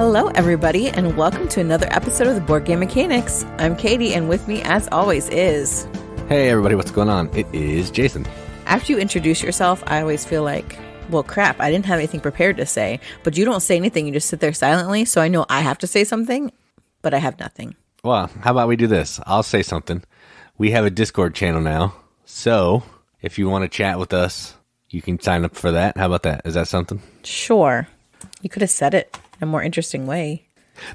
Hello, everybody, and welcome to another episode of the Board Game Mechanics. I'm Katie, and with me, as always, is... Hey, everybody, what's going on? It is Jason. After you introduce yourself, I always feel like, well, crap, I didn't have anything prepared to say, but you don't say anything. You just sit there silently, so I know I have to say something, but I have nothing. Well, how about we do this? I'll say something. We have a Discord channel now, so if you want to chat with us, you can sign up for that. How about that? Is that something? Sure. You could have said it in a more interesting way.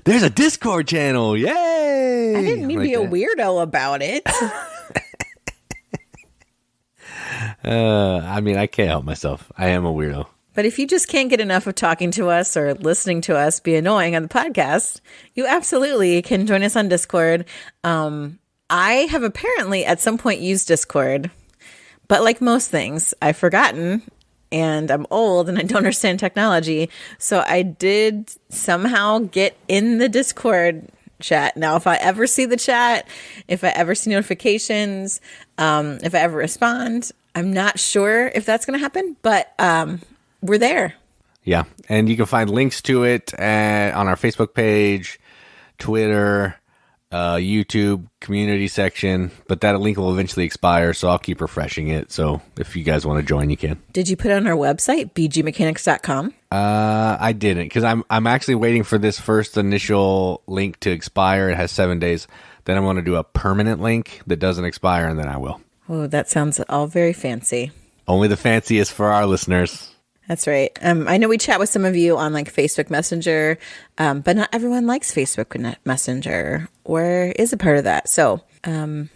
There's a Discord channel! Yay! I didn't mean to be a weirdo about it. I mean, I can't help myself. I am a weirdo. But if you just can't get enough of talking to us or listening to us be annoying on the podcast, you absolutely can join us on Discord. I have apparently at some point used Discord, but like most things, I've forgotten, and I'm old and I don't understand technology. So I did somehow get in the Discord chat. Now, if I ever see the chat, if I ever see notifications, if I ever respond, I'm not sure if that's going to happen, but we're there. Yeah, and you can find links to it on our Facebook page, Twitter, YouTube community section, but that link will eventually expire, so I'll keep refreshing it. So if you guys want to join, you can. Did you put it on our website, bgmechanics.com? I didn't, because I'm actually waiting for this first initial link to expire. It has 7 days. Then I'm going to do a permanent link that doesn't expire, and then I will. Oh, that sounds all very fancy. Only the fanciest for our listeners. That's right. I know we chat with some of you on like Facebook Messenger, but not everyone likes Facebook Messenger or is a part of that. So, I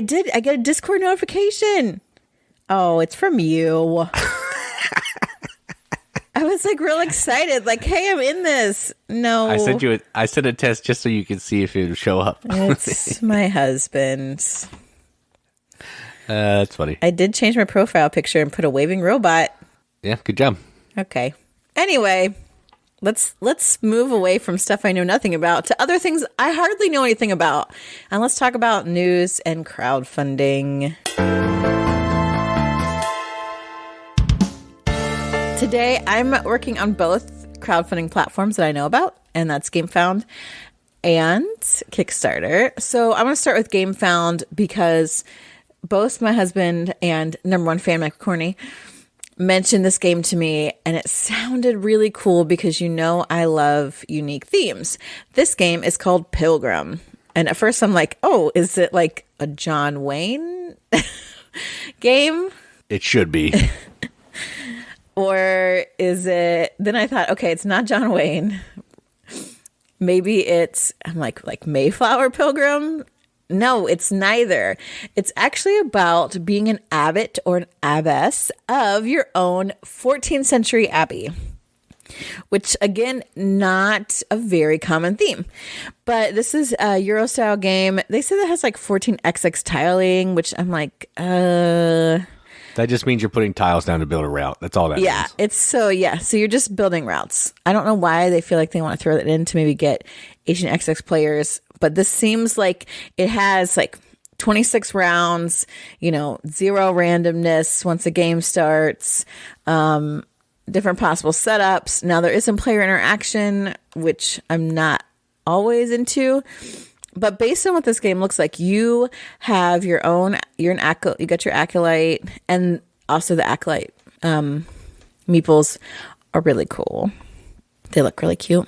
get a Discord notification. Oh, it's from you. I was like real excited. Like, hey, I'm in this. No. I sent a test just so you could see if it would show up. It's my husband. That's funny. I did change my profile picture and put a waving robot. Yeah, good job. Okay. Anyway, let's move away from stuff I know nothing about to other things I hardly know anything about. And let's talk about news and crowdfunding. Today, I'm working on both crowdfunding platforms that I know about, and that's Gamefound and Kickstarter. So I'm going to start with Gamefound because both my husband and number one fan, Mike Corney, mentioned this game to me, and it sounded really cool because you know I love unique themes. This game is called Pilgrim. And at first I'm like, oh, is it like a John Wayne game? It should be. Or is it... Then I thought, okay, it's not John Wayne. Maybe it's, I'm like Mayflower Pilgrim? No, it's neither. It's actually about being an abbot or an abbess of your own 14th century abbey, which again, not a very common theme, but this is a Euro style game. They say that has like 14xx tiling, which I'm like, That just means you're putting tiles down to build a route. That's all that means. So you're just building routes. I don't know why they feel like they want to throw that in to maybe get Asian XX players, but this seems like it has like 26 rounds, 0 randomness once the game starts, different possible setups. Now there is some player interaction, which I'm not always into. But based on what this game looks like, you have you're an acolyte, you got your acolyte, and also the acolyte meeples are really cool. They look really cute.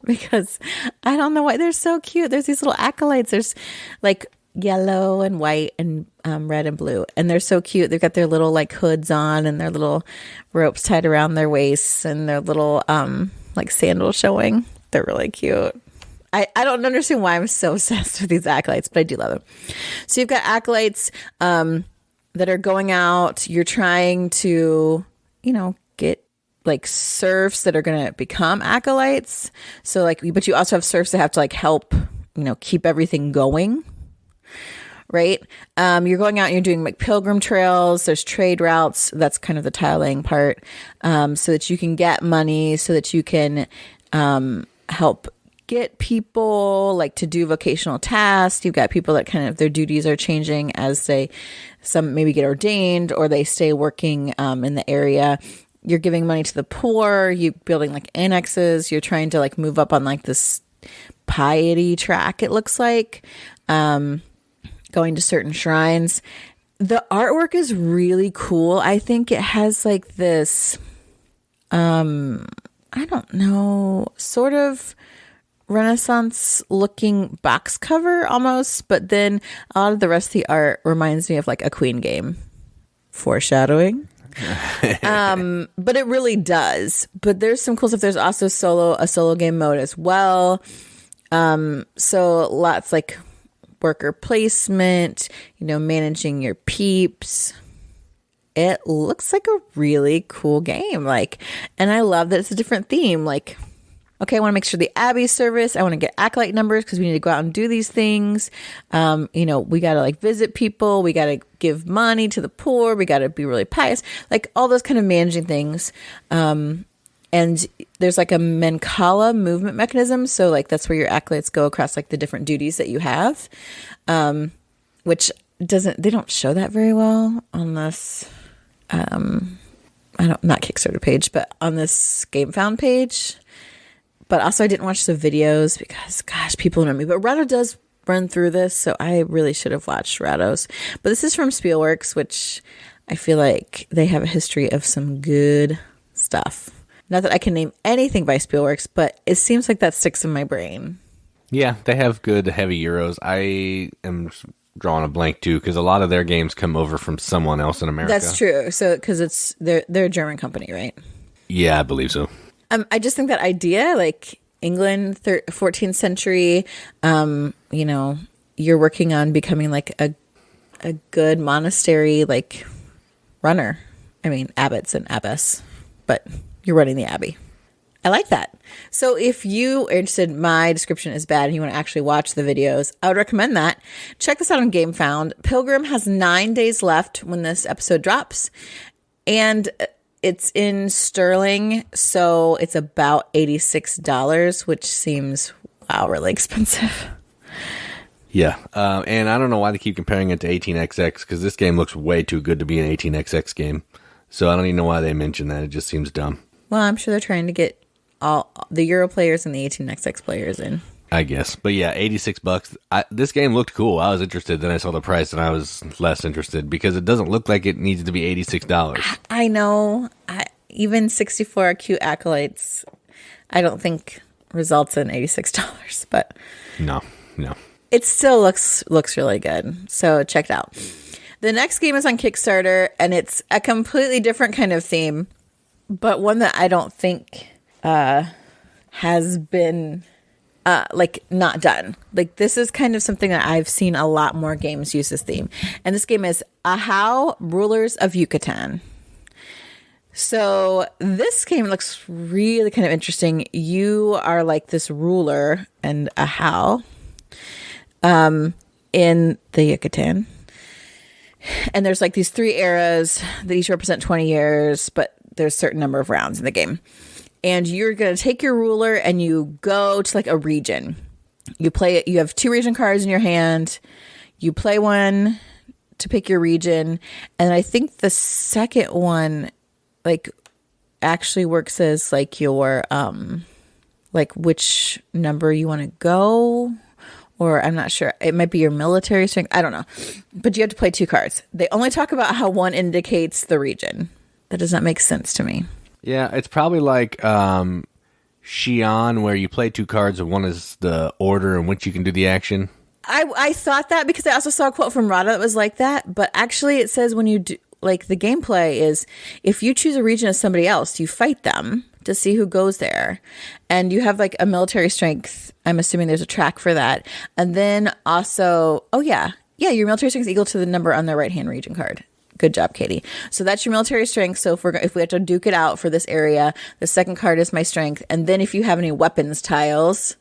Because I don't know why they're so cute. There's these little acolytes. There's like yellow and white and red and blue, and they're so cute. They've got their little like hoods on and their little ropes tied around their waists and their little like sandals showing. They're really cute. I don't understand why I'm so obsessed with these acolytes, but I do love them. So you've got acolytes that are going out. You're trying to, get like serfs that are going to become acolytes. So like, but you also have serfs that have to like help, keep everything going. Right. You're going out and you're doing like pilgrim trails. There's trade routes. That's kind of the tiling part. So that you can get money, so that you can help get people like to do vocational tasks. You've got people that kind of their duties are changing as some maybe get ordained or they stay working in the area. you're giving money to the poor, you building like annexes, you're trying to like move up on like this piety track, it looks like, going to certain shrines. The artwork is really cool. I think it has like this, I don't know, sort of Renaissance looking box cover almost, but then a lot of the rest of the art reminds me of like a Queen game. Foreshadowing. But it really does. But there's some cool stuff. There's also a solo game mode as well. So lots like worker placement, managing your peeps. It looks like a really cool game. Like, and I love that it's a different theme. Like, okay, I want to make sure the Abbey service. I want to get acolyte numbers because we need to go out and do these things. We got to like visit people. We got to give money to the poor. We got to be really pious. Like all those kind of managing things. And there's like a Mancala movement mechanism. So like that's where your acolytes go across like the different duties that you have, which they don't show that very well on this. Not Kickstarter page, but on this Gamefound page. But also I didn't watch the videos because, gosh, people know me. But Rado does run through this, so I really should have watched Rado's. But this is from Spielworks, which I feel like they have a history of some good stuff. Not that I can name anything by Spielworks, but it seems like that sticks in my brain. Yeah, they have good heavy Euros. I am drawing a blank too because a lot of their games come over from someone else in America. That's true. So because they're a German company, right? Yeah, I believe so. I just think that idea, like England, 14th century, you're working on becoming like a good monastery, like runner. I mean, abbots and abbess, but you're running the abbey. I like that. So if you are interested, my description is bad and you want to actually watch the videos, I would recommend that. Check this out on Gamefound. Pilgrim has 9 days left when this episode drops. And it's in sterling, so it's about $86, which seems, really expensive. Yeah, and I don't know why they keep comparing it to 18XX, because this game looks way too good to be an 18XX game. So I don't even know why they mention that. It just seems dumb. Well, I'm sure they're trying to get all the Euro players and the 18XX players in. I guess. But yeah, $86. This game looked cool. I was interested. Then I saw the price and I was less interested because it doesn't look like it needs to be $86. I know. Even 64 cute acolytes, I don't think results in $86. But no. It still looks really good. So check it out. The next game is on Kickstarter and it's a completely different kind of theme, but one that I don't think has been not done. Like this is kind of something that I've seen a lot more games use this theme. And this game is Ahau, Rulers of Yucatan. So this game looks really kind of interesting. You are like this ruler and Ahau in the Yucatan. And there's like these 3 eras that each represent 20 years, but there's a certain number of rounds in the game. And you're going to take your ruler and you go to like a region. You play it. You have 2 region cards in your hand. You play one to pick your region. And I think the second one like actually works as like your, like which number you want to go, or I'm not sure. It might be your military strength. I don't know. But you have to play 2 cards. They only talk about how one indicates the region. That does not make sense to me. Yeah, it's probably like Xi'an, where you play 2 cards and one is the order in which you can do the action. I thought that because I also saw a quote from Rada that was like that. But actually it says when you do, like the gameplay is if you choose a region as somebody else, you fight them to see who goes there. And you have like a military strength. I'm assuming there's a track for that. And then also, your military strength is equal to the number on the right-hand region card. Good job, Katie. So that's your military strength. So if we have to duke it out for this area, the second card is my strength. And then if you have any weapons tiles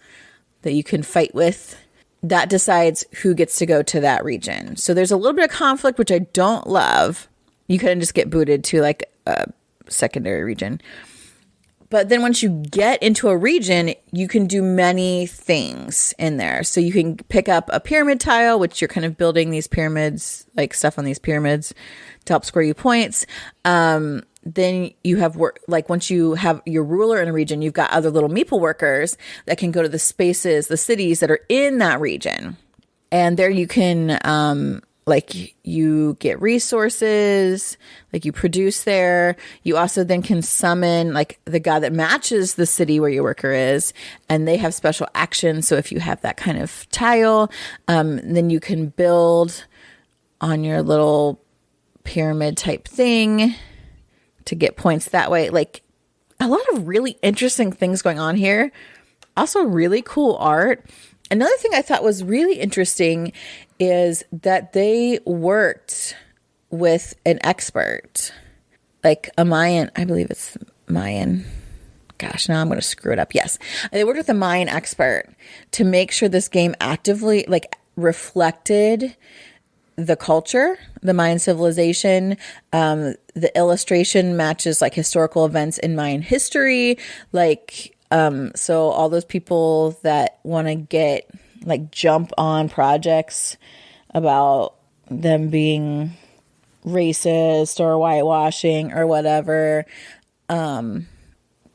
that you can fight with, that decides who gets to go to that region. So there's a little bit of conflict, which I don't love. You couldn't just get booted to like a secondary region. But then once you get into a region, you can do many things in there. So you can pick up a pyramid tile, which you're kind of building these pyramids, like stuff on these pyramids to help score you points. then you have work, like once you have your ruler in a region, you've got other little meeple workers that can go to the spaces, the cities that are in that region. And there you can, like you get resources, like you produce there. You also then can summon like the god that matches the city where your worker is, and they have special actions. So if you have that kind of tile, then you can build on your little pyramid type thing to get points that way. Like a lot of really interesting things going on here. Also really cool art. Another thing I thought was really interesting is that they worked with an expert, like a Mayan, I believe it's Mayan. Gosh, now I'm going to screw it up. Yes. They worked with a Mayan expert to make sure this game actively like reflected the culture, the Mayan civilization. The illustration matches like historical events in Mayan history. Like, so all those people that want to get like jump on projects about them being racist or whitewashing or whatever,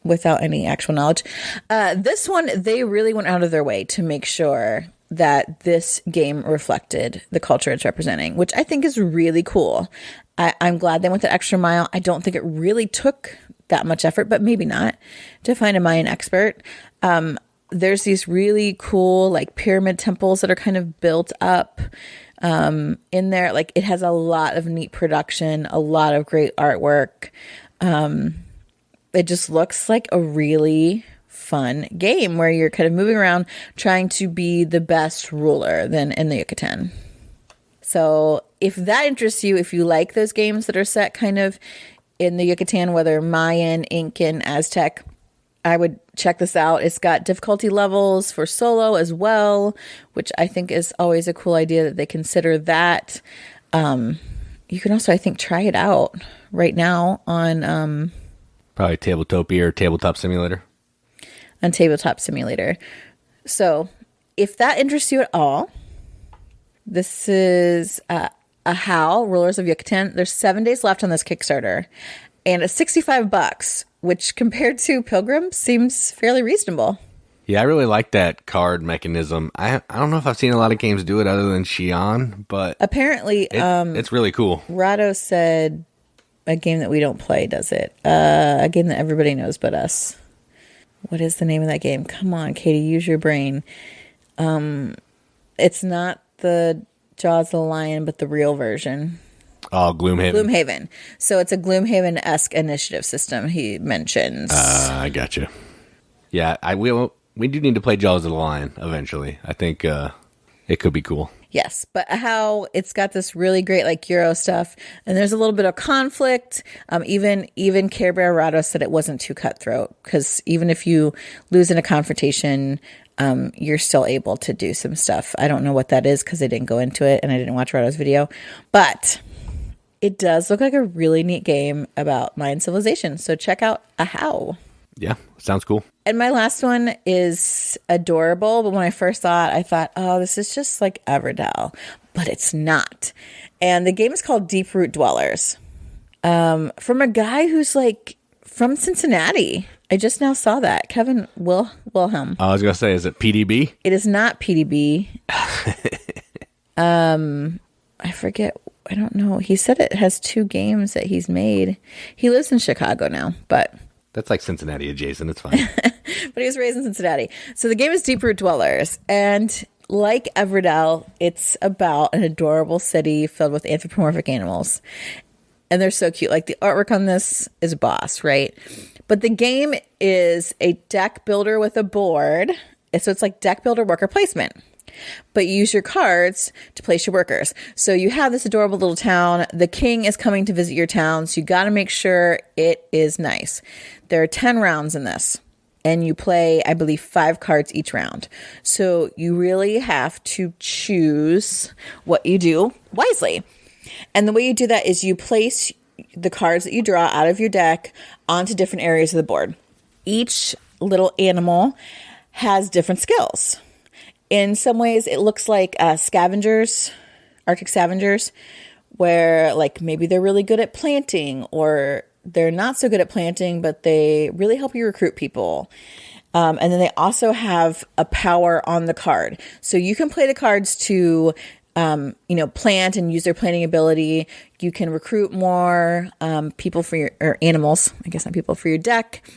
without any actual knowledge. This one, they really went out of their way to make sure that this game reflected the culture it's representing, which I think is really cool. I'm glad they went the extra mile. I don't think it really took that much effort, but maybe not, to find a Mayan expert. There's these really cool like pyramid temples that are kind of built up in there. Like it has a lot of neat production, a lot of great artwork. It just looks like a really fun game where you're kind of moving around trying to be the best ruler than in the Yucatan. So if that interests you, if you like those games that are set kind of in the Yucatan, whether Mayan, Incan, Aztec, I would check this out. It's got difficulty levels for solo as well, which I think is always a cool idea that they consider that. You can also, I think, try it out right now on probably Tabletopia or Tabletop Simulator. On Tabletop Simulator. So if that interests you at all, this is Ahau, Rulers of Yucatan. There's 7 days left on this Kickstarter, and it's $65, which compared to Pilgrim seems fairly reasonable. Yeah, I really like that card mechanism. I don't know if I've seen a lot of games do it other than Xi'an, but apparently it's really cool. Rado said a game that we don't play does it. A game that everybody knows but us. What is the name of that game? Come on, Katie, use your brain. It's not the Jaws of the Lion, but the real version. Oh, Gloomhaven. Gloomhaven. So it's a Gloomhaven-esque initiative system he mentions. I gotcha. Yeah, we do need to play Jaws of the Lion eventually. I think it could be cool. Yes, but how it's got this really great like Euro stuff, and there's a little bit of conflict. Even Care Bear Rado said it wasn't too cutthroat, because even if you lose in a confrontation, you're still able to do some stuff. I don't know what that is because I didn't go into it and I didn't watch Rado's video, but it does look like a really neat game about Mayan civilization. So check out Ahau. Yeah, sounds cool. And my last one is adorable, but when I first saw it, I thought, oh, this is just like Everdell, but it's not. And the game is called Deeproot Dwellers, from a guy who's like from Cincinnati. I just now saw that. Kevin Wilhelm. I was going to say, is it PDB? It is not PDB. I forget. I don't know. He said it has 2 games that he's made. He lives in Chicago now, but... That's like Cincinnati adjacent. It's fine. But he was raised in Cincinnati. So the game is Deeproot Dwellers. And like Everdell, it's about an adorable city filled with anthropomorphic animals. And they're so cute. Like the artwork on this is boss, right? But the game is a deck builder with a board. So it's like deck builder worker placement. But you use your cards to place your workers. So you have this adorable little town. The king is coming to visit your town, so you got to make sure it is nice. There are 10 rounds in this, and you play, I believe, 5 cards each round. So you really have to choose what you do wisely. And the way you do that is you place the cards that you draw out of your deck onto different areas of the board. Each little animal has different skills. In some ways, it looks like scavengers, Arctic scavengers, where like maybe they're really good at planting, or they're not so good at planting, but they really help you recruit people. And then they also have a power on the card. So you can play the cards to, plant and use their planting ability. You can recruit more people for or animals, I guess not people, for your deck.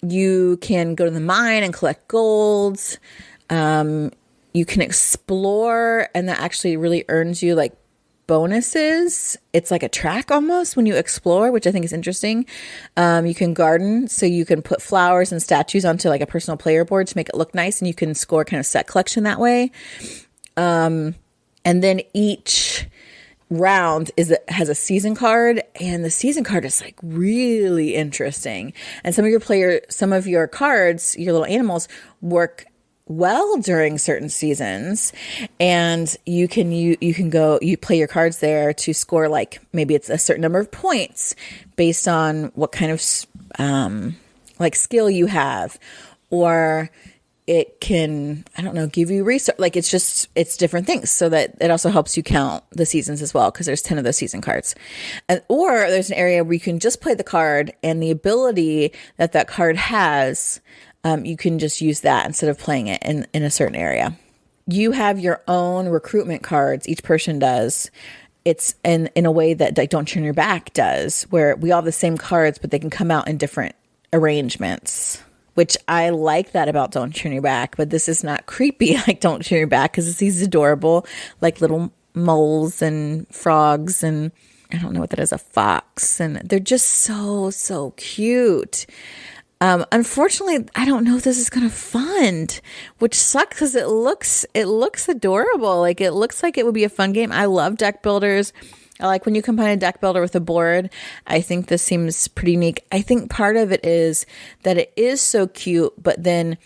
You can go to the mine and collect golds. You can explore, and that actually really earns you like bonuses. It's like a track almost when you explore, which I think is interesting. You can garden, so you can put flowers and statues onto like a personal player board to make it look nice, and you can score kind of set collection that way. And then each round has a season card, and the season card is like really interesting. And some of your cards, your little animals, work well during certain seasons, and you play your cards there to score, like maybe it's a certain number of points based on what kind of like skill you have, or it can, I don't know, give you research. Like it's different things, so that it also helps you count the seasons as well, because there's 10 of those season cards. Or there's an area where you can just play the card, and the ability that card has, you can just use that instead of playing it in a certain area. You have your own recruitment cards. Each person does. It's in a way that like Don't Turn Your Back does, where we all have the same cards, but they can come out in different arrangements, which I like that about Don't Turn Your Back. But this is not creepy like Don't Turn Your Back, because it's these adorable like little moles and frogs, and I don't know what that is, a fox, and they're just so cute. Unfortunately, I don't know if this is going to fund, which sucks because it looks adorable. Like it looks like it would be a fun game. I love deck builders. I like when you combine a deck builder with a board. I think this seems pretty unique. I think part of it is that it is so cute, but then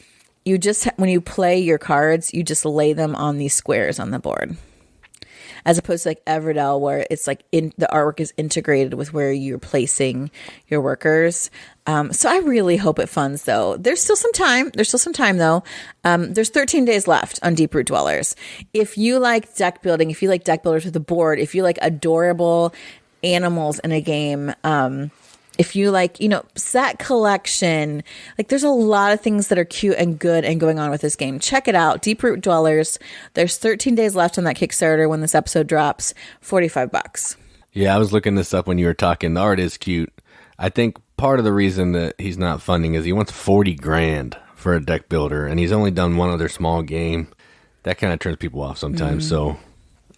you just, when you play your cards, you just lay them on these squares on the board. As opposed to like Everdell, where it's like the artwork is integrated with where you're placing your workers. So I really hope it funds, though. There's still some time. Though. There's 13 days left on Deeproot Dwellers. If you like deck building, if you like deck builders with a board, if you like adorable animals in a game, if you like, set collection, like there's a lot of things that are cute and good and going on with this game. Check it out. Deeproot Dwellers. There's 13 days left on that Kickstarter when this episode drops. $45. Yeah, I was looking this up when you were talking. The art is cute. I think part of the reason that he's not funding is he wants $40,000 for a deck builder, and he's only done one other small game. That kind of turns people off sometimes. So,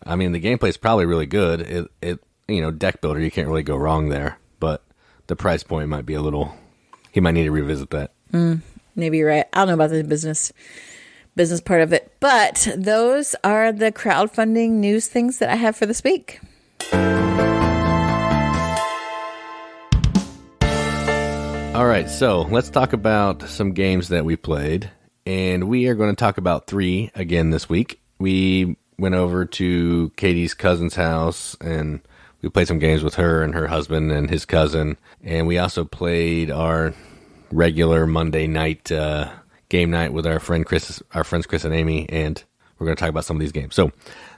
I mean, the gameplay is probably really good. Deck builder, you can't really go wrong there, but the price point might be a little, he might need to revisit that. Maybe you're right. I don't know about the business part of it, but those are the crowdfunding news things that I have for this week. All right, so let's talk about some games that we played, and we are going to talk about 3 again this week. We went over to Katie's cousin's house, and we played some games with her and her husband and his cousin, and we also played our regular Monday night game night with our friends Chris and Amy, and we're going to talk about some of these games. So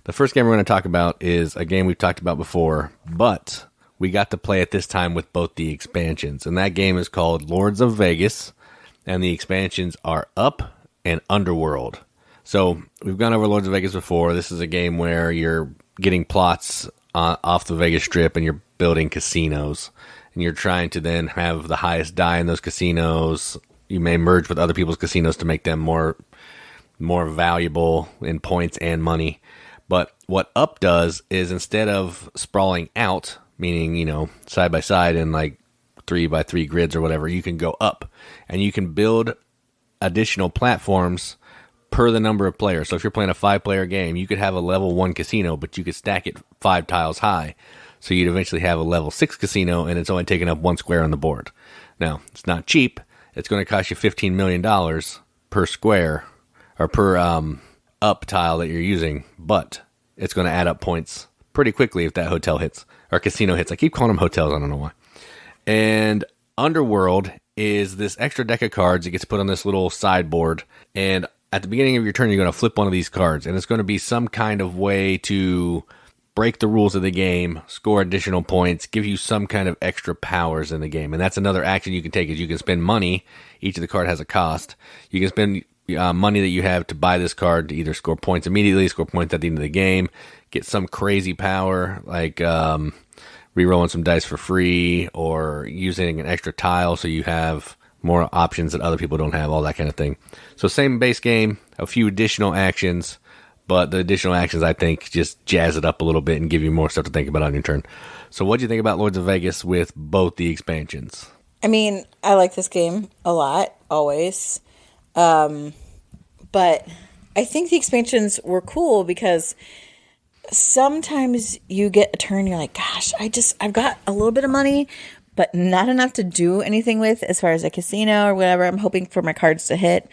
the first game we're going to talk about is a game we've talked about before, but we got to play it this time with both the expansions, and that game is called Lords of Vegas, and the expansions are Up and Underworld. So we've gone over Lords of Vegas before. This is a game where you're getting plots off the Vegas Strip, and you're building casinos, and you're trying to then have the highest die in those casinos. You may merge with other people's casinos to make them more valuable in points and money. But what Up does is, instead of sprawling out, meaning, side by side in like 3x3 grids or whatever, you can go up and you can build additional platforms per the number of players. So if you're playing a 5-player game, you could have a level 1 casino, but you could stack it 5 tiles high. So you'd eventually have a level 6 casino, and it's only taking up 1 square on the board. Now, it's not cheap. It's going to cost you $15 million per square, or per up tile that you're using, but it's going to add up points pretty quickly if that hotel hits, or casino hits. I keep calling them hotels, I don't know why. And Underworld is this extra deck of cards that gets put on this little sideboard, and at the beginning of your turn, you're going to flip one of these cards, and it's going to be some kind of way to break the rules of the game, score additional points, give you some kind of extra powers in the game. And that's another action you can take is you can spend money. Each of the card has a cost. You can spend money that you have to buy this card to either score points immediately, score points at the end of the game, get some crazy power like re-rolling some dice for free or using an extra tile so you have more options that other people don't have, all that kind of thing. So same base game, a few additional actions, but the additional actions, I think, just jazz it up a little bit and give you more stuff to think about on your turn. So what do you think about Lords of Vegas with both the expansions? I mean, I like this game a lot, always. But I think the expansions were cool because sometimes you get a turn, you're like, gosh, I've got a little bit of money, but not enough to do anything with as far as a casino or whatever. I'm hoping for my cards to hit.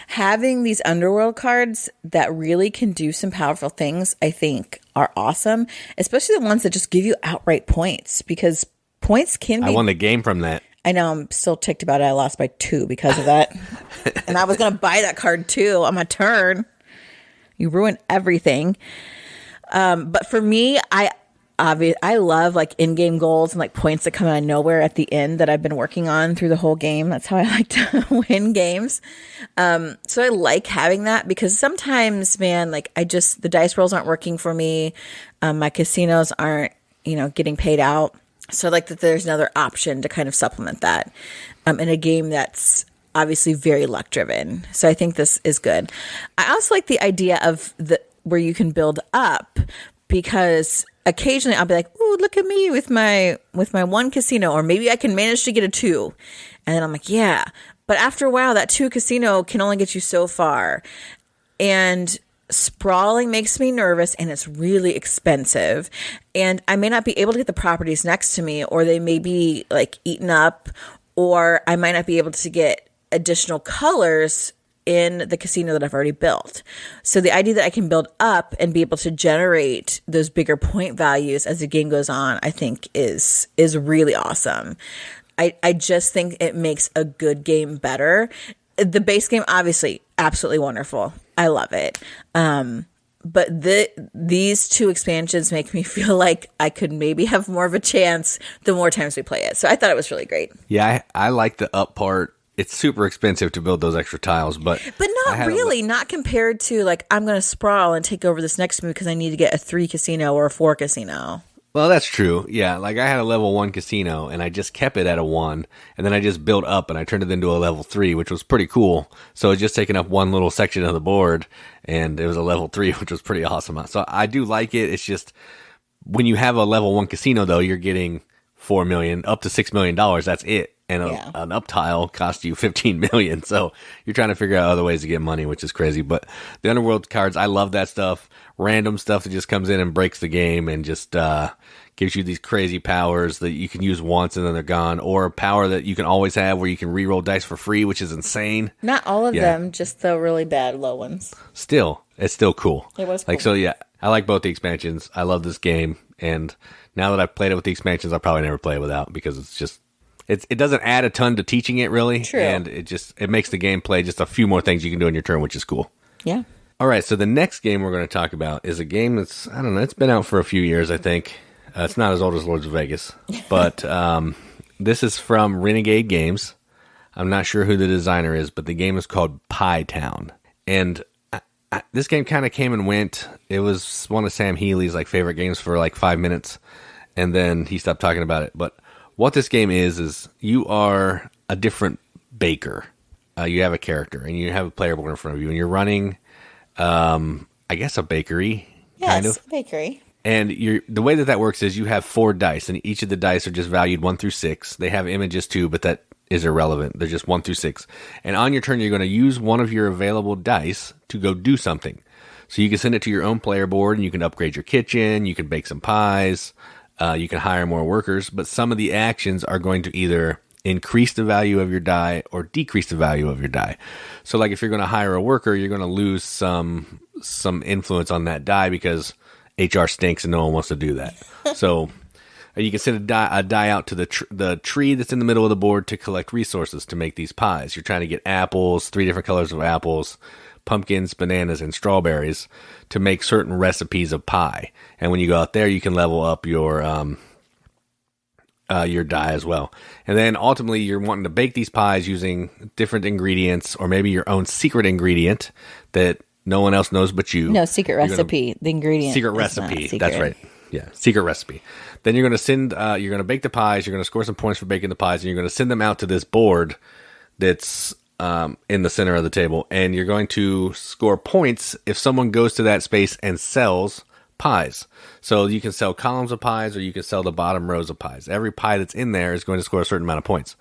Having these Underworld cards that really can do some powerful things, I think, are awesome, especially the ones that just give you outright points, because points can be... I won the game from that. I know, I'm still ticked about it. I lost by 2 because of that. And I was going to buy that card too on my turn. You ruined everything. But for me, I love like in-game goals and like points that come out of nowhere at the end that I've been working on through the whole game. That's how I like to win games. So I like having that because sometimes, man, like the dice rolls aren't working for me. My casinos aren't, getting paid out. So I like that there's another option to kind of supplement that in a game that's obviously very luck driven. So I think this is good. I also like the idea of where you can build up, because occasionally I'll be like, "Ooh, look at me with my one casino," or maybe I can manage to get a 2. And then I'm like, "Yeah." But after a while, that 2 casino can only get you so far. And sprawling makes me nervous, and it's really expensive. And I may not be able to get the properties next to me, or they may be like eaten up, or I might not be able to get additional colors in the casino that I've already built. So the idea that I can build up and be able to generate those bigger point values as the game goes on, I think is really awesome. I just think it makes a good game better. The base game, obviously, absolutely wonderful. I love it. But these 2 expansions make me feel like I could maybe have more of a chance the more times we play it. So I thought it was really great. Yeah, I like the up part. It's super expensive to build those extra tiles, but not really. Not compared to like, I'm going to sprawl and take over this next move because I need to get a 3 casino or a 4 casino. Well, that's true. Yeah, like I had a level 1 casino, and I just kept it at a 1, and then I just built up, and I turned it into a level 3, which was pretty cool. So it's just taking up one little section of the board, and it was a level 3, which was pretty awesome. So I do like it. It's just, when you have a level 1 casino, though, you're getting $4 million, up to $6 million. That's it. And an up tile costs you $15 million. So you're trying to figure out other ways to get money, which is crazy. But the Underworld cards, I love that stuff. Random stuff that just comes in and breaks the game and just gives you these crazy powers that you can use once and then they're gone. Or a power that you can always have where you can re-roll dice for free, which is insane. Not all of them, just the really bad low ones. Still, it's still cool. It was cool. Like, so yeah, I like both the expansions. I love this game. And now that I've played it with the expansions, I'll probably never play it without, because it's just... It doesn't add a ton to teaching it, really. True. And it makes the gameplay just a few more things you can do on your turn, which is cool. Yeah. All right, so the next game we're going to talk about is a game that's, I don't know, it's been out for a few years, I think. It's not as old as Lords of Vegas. But this is from Renegade Games. I'm not sure who the designer is, but the game is called Pie Town. And this game kind of came and went. It was one of Sam Healy's favorite games for 5 minutes. And then he stopped talking about it. But what this game is you are a different baker. You have a character, and you have a player board in front of you, and you're running, I guess, a bakery. Yes, kind of. Bakery. And the way that works is you have 4 dice, and each of the dice are just valued 1 through 6. They have images too, but that is irrelevant. They're just 1 through 6. And on your turn, you're going to use one of your available dice to go do something. So you can send it to your own player board, and you can upgrade your kitchen, you can bake some pies, you can hire more workers, but some of the actions are going to either increase the value of your die or decrease the value of your die. So if you're going to hire a worker, you're going to lose some influence on that die because HR stinks and no one wants to do that. So you can send a die out to the tree that's in the middle of the board to collect resources to make these pies. You're trying to get apples, 3 different colors of apples, pumpkins, bananas, and strawberries to make certain recipes of pie. And when you go out there, you can level up your die as well. And then ultimately, you're wanting to bake these pies using different ingredients, or maybe your own secret ingredient that no one else knows but you. No, secret recipe. The ingredient. Secret recipe. That's right. Yeah, secret recipe. Then you're going to send. You're going to bake the pies. You're going to score some points for baking the pies, and you're going to send them out to this board that's in the center of the table, and you're going to score points if someone goes to that space and sells pies. So you can sell columns of pies, or you can sell the bottom rows of pies. Every pie that's in there is going to score a certain amount of points.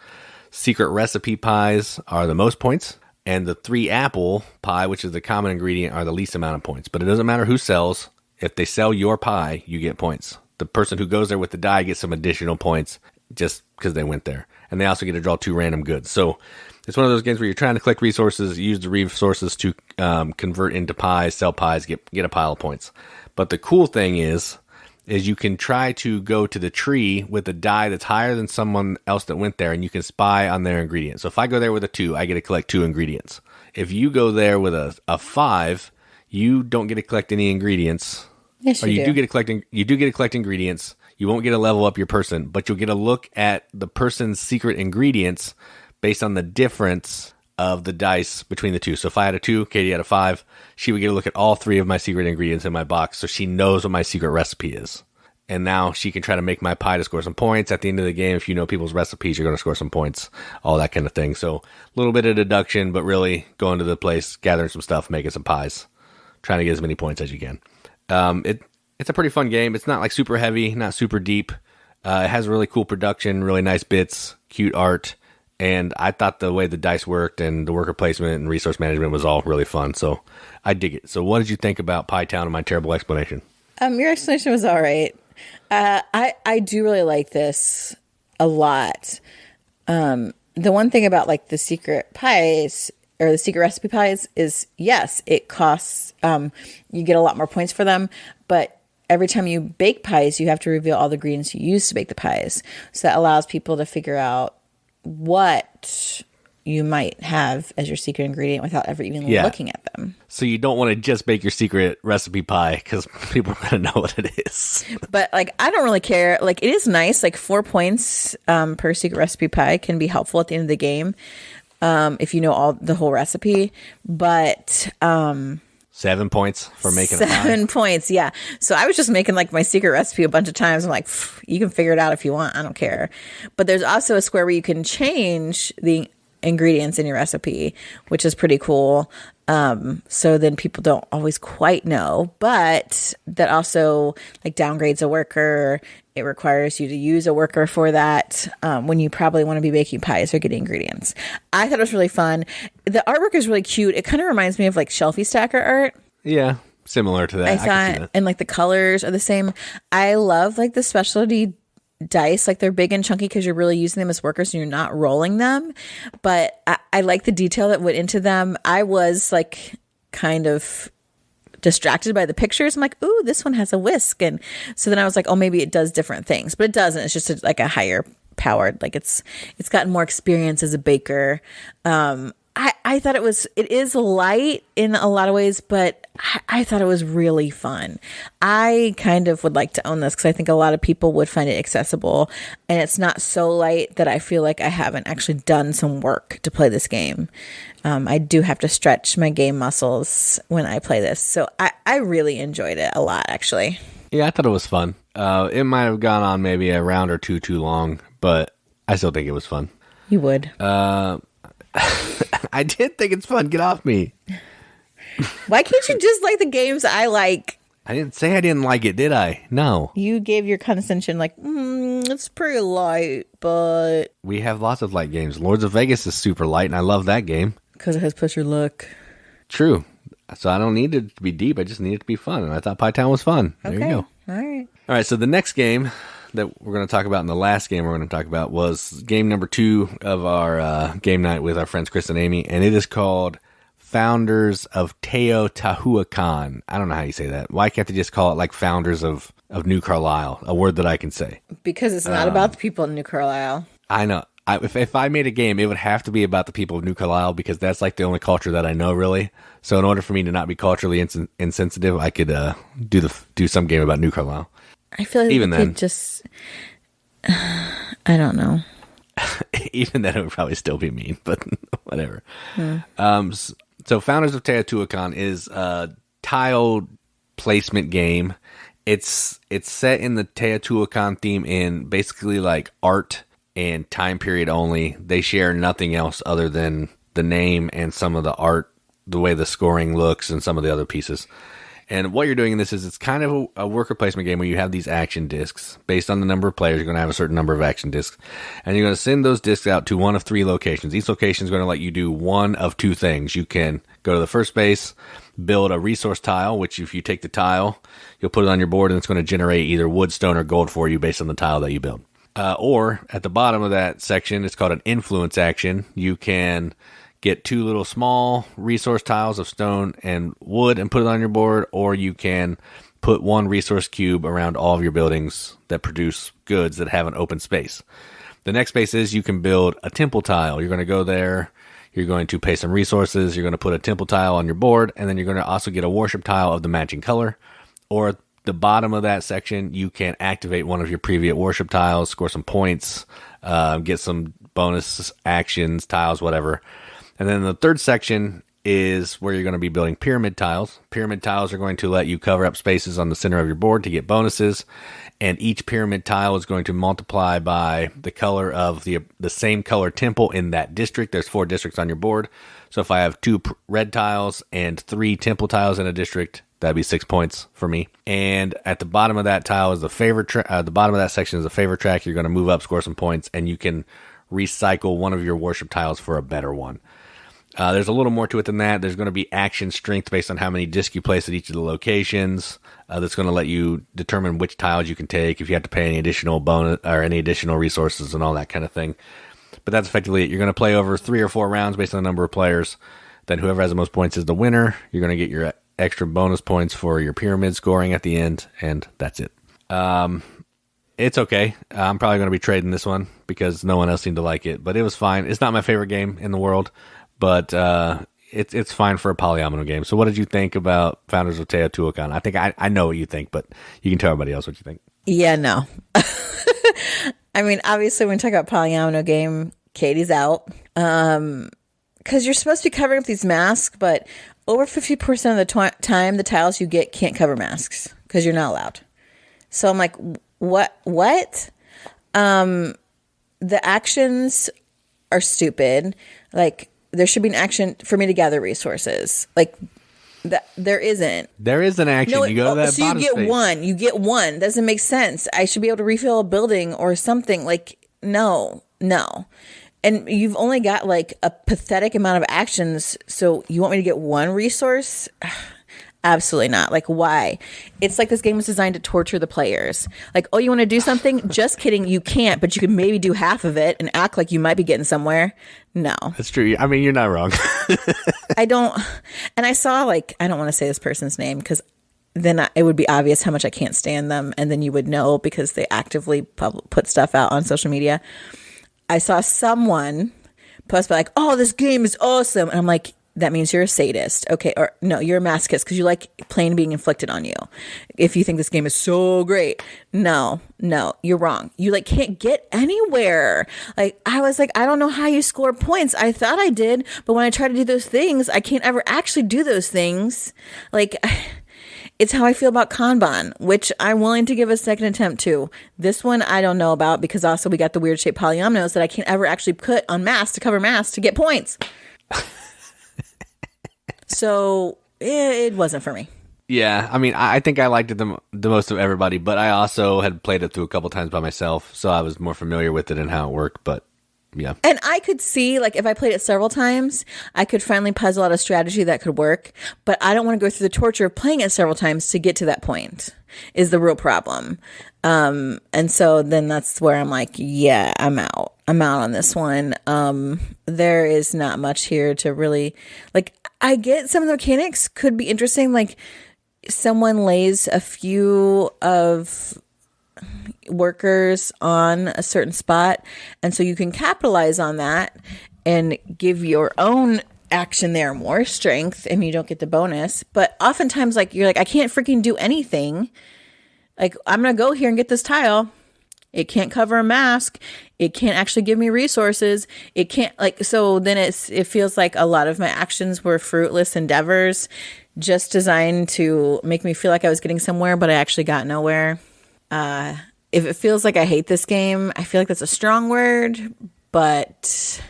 Secret recipe pies are the most points, and the 3 apple pie, which is the common ingredient, are the least amount of points. But it doesn't matter who sells. If they sell your pie, you get points. The person who goes there with the die gets some additional points just because they went there. And they also get to draw 2 random goods. So it's one of those games where you're trying to collect resources, use the resources to convert into pies, sell pies, get a pile of points. But the cool thing is you can try to go to the tree with a die that's higher than someone else that went there, and you can spy on their ingredients. So if I go there with a 2, I get to collect 2 ingredients. If you go there with a 5, you don't get to collect any ingredients. Yes, you do. You do get to collect ingredients. You won't get to level up your person, but you'll get a look at the person's secret ingredients based on the difference of the dice between the 2. So if I had a 2, Katie had a 5, she would get a look at all 3 of my secret ingredients in my box, so she knows what my secret recipe is. And now she can try to make my pie to score some points. At the end of the game, if you know people's recipes, you're going to score some points, all that kind of thing. So a little bit of deduction, but really going to the place, gathering some stuff, making some pies, trying to get as many points as you can. It's a pretty fun game. It's not like super heavy, not super deep. It has really cool production, really nice bits, cute art. And I thought the way the dice worked and the worker placement and resource management was all really fun. So I dig it. So what did you think about Pie Town and my terrible explanation? Your explanation was all right. I do really like this a lot. The one thing about like the secret pies or the secret recipe pies is, yes, it costs, you get a lot more points for them, but every time you bake pies, you have to reveal all the ingredients you use to bake the pies. So that allows people to figure out what you might have as your secret ingredient without ever even looking at them. So you don't want to just bake your secret recipe pie because people are going to know what it is. But like, I don't really care. Like, it is nice. Like 4 points per secret recipe pie can be helpful at the end of the game if you know the whole recipe. But 7 points for making a pie. 7 points, yeah. So I was just making like my secret recipe a bunch of times. I'm like, you can figure it out if you want. I don't care. But there's also a square where you can change the ingredients in your recipe, which is pretty cool. So then people don't always quite know, but that also like downgrades a worker. It requires you to use a worker for that when you probably want to be baking pies or getting ingredients. I thought it was really fun. The artwork is really cute. It kind of reminds me of like shelfie stacker art. Yeah, similar to that. I thought, and like the colors are the same. I love like the specialty dice, like they're big and chunky because you're really using them as workers and you're not rolling them. But I like the detail that went into them. I was like kind of distracted by the pictures. I'm like, ooh, this one has a whisk. And so then I was like, oh, maybe it does different things, but it doesn't. It's just like a higher powered, like it's gotten more experience as a baker. I thought it is light in a lot of ways, but I thought it was really fun. I kind of would like to own this because I think a lot of people would find it accessible, and it's not so light that I feel like I haven't actually done some work to play this game. I do have to stretch my game muscles when I play this. So I really enjoyed it a lot, actually. Yeah, I thought it was fun. It might have gone on maybe a round or two too long, but I still think it was fun. You would. I did think it's fun. Get off me. Why can't you just like the games I like? I didn't say I didn't like it, did I? No. You gave your condescension like, it's pretty light, but... We have lots of light games. Lords of Vegas is super light, and I love that game. Because it has push your luck. True. So I don't need it to be deep. I just need it to be fun. And I thought Pie Town was fun. Okay. There you go. All right. All right, so the next game that we're going to talk about, and the last game we're going to talk about, was game number 2 of our game night with our friends Chris and Amy, and it is called Founders of Teotihuacan. I don't know how you say that. Why can't they just call it like Founders of New Carlisle, a word that I can say? Because it's not about the people in New Carlisle. I know. If I made a game, it would have to be about the people of New Carlisle because that's like the only culture that I know really. So in order for me to not be culturally insensitive, I could do some game about New Carlisle. I feel like even then, just I don't know. Even then, it would probably still be mean, but whatever. So Founders of Teotihuacan is a tile placement game. It's set in the Teotihuacan theme in basically like art and time period only. They share nothing else other than the name and some of the art, the way the scoring looks, and some of the other pieces. And what you're doing in this is it's kind of a worker placement game where you have these action discs. Based on the number of players, you're going to have a certain number of action discs. And you're going to send those discs out to one of 3 locations. Each location is going to let you do one of 2 things. You can go to the first base, build a resource tile, which if you take the tile, you'll put it on your board and it's going to generate either wood, stone, or gold for you based on the tile that you build. Or at the bottom of that section, it's called an influence action. You can get 2 little small resource tiles of stone and wood and put it on your board, or you can put 1 resource cube around all of your buildings that produce goods that have an open space. The next space is you can build a temple tile. You're going to go there, you're going to pay some resources, you're going to put a temple tile on your board, and then you're going to also get a worship tile of the matching color. Or at the bottom of that section, you can activate one of your previous worship tiles, score some points, get some bonus actions, tiles, whatever. And then the third section is where you're going to be building pyramid tiles. Pyramid tiles are going to let you cover up spaces on the center of your board to get bonuses. And each pyramid tile is going to multiply by the color of the same color temple in that district. There's 4 districts on your board. So if I have 2 red tiles and 3 temple tiles in a district, that'd be 6 points for me. And at the bottom of that tile is the favorite the bottom of that section is the favorite track. You're going to move up, score some points, and you can recycle one of your worship tiles for a better one. There's a little more to it than that. There's going to be action strength based on how many discs you place at each of the locations. That's going to let you determine which tiles you can take, if you have to pay any additional bonus or any additional resources and all that kind of thing. But that's effectively it. You're going to play over 3 or 4 rounds based on the number of players. Then whoever has the most points is the winner. You're going to get your extra bonus points for your pyramid scoring at the end, and that's it. It's okay. I'm probably going to be trading this one because no one else seemed to like it, but it was fine. It's not my favorite game in the world, but it's fine for a polyomino game. So what did you think about Founders of Teotihuacan? I think I know what you think, but you can tell everybody else what you think. Yeah, no. I mean, obviously, when we talk about polyomino game, Katie's out. Because you're supposed to be covering up these masks, but over 50% of the time, the tiles you get can't cover masks because you're not allowed. So I'm like, what? The actions are stupid. Like, there should be an action for me to gather resources. Like, there isn't. There is an action. You go to that so you get space. one. You get one. Doesn't make sense. I should be able to refill a building or something. Like, no. And you've only got like a pathetic amount of actions. So you want me to get 1 resource? Absolutely not. Like, why? It's like this game was designed to torture the players. Like, oh, you want to do something? Just kidding. You can't, but you can maybe do half of it and act like you might be getting somewhere. No. That's true. I mean, you're not wrong. I don't. And I saw, like, I don't want to say this person's name because then it would be obvious how much I can't stand them. And then you would know because they actively put stuff out on social media. I saw someone post like, oh, this game is awesome. And I'm like, that means you're a sadist. Okay. Or no, you're a masochist because you like pain being inflicted on you. If you think this game is so great. No, you're wrong. You like can't get anywhere. Like I was like, I don't know how you score points. I thought I did. But when I try to do those things, I can't ever actually do those things. Like it's how I feel about Kanban, which I'm willing to give a second attempt to. This one I don't know about because also we got the weird shaped polyominoes that I can't ever actually put on mass to cover mass to get points. So it wasn't for me. Yeah, I mean, I think I liked it the most of everybody, but I also had played it through a couple times by myself, so I was more familiar with it and how it worked, but yeah. And I could see, like, if I played it several times, I could finally puzzle out a strategy that could work, but I don't want to go through the torture of playing it several times to get to that point, is the real problem. And so then that's where I'm like, yeah, I'm out on this one. There is not much here to really, like, I get some of the mechanics could be interesting. Like someone lays a few of workers on a certain spot, and so you can capitalize on that and give your own action there more strength, and you don't get the bonus. But oftentimes, like, you're like, I can't freaking do anything. Like, I'm gonna go here and get this tile. It can't cover a mask. It can't actually give me resources. It can't, like, so then it feels like a lot of my actions were fruitless endeavors, just designed to make me feel like I was getting somewhere, but I actually got nowhere. If it feels like I hate this game, I feel like that's a strong word, but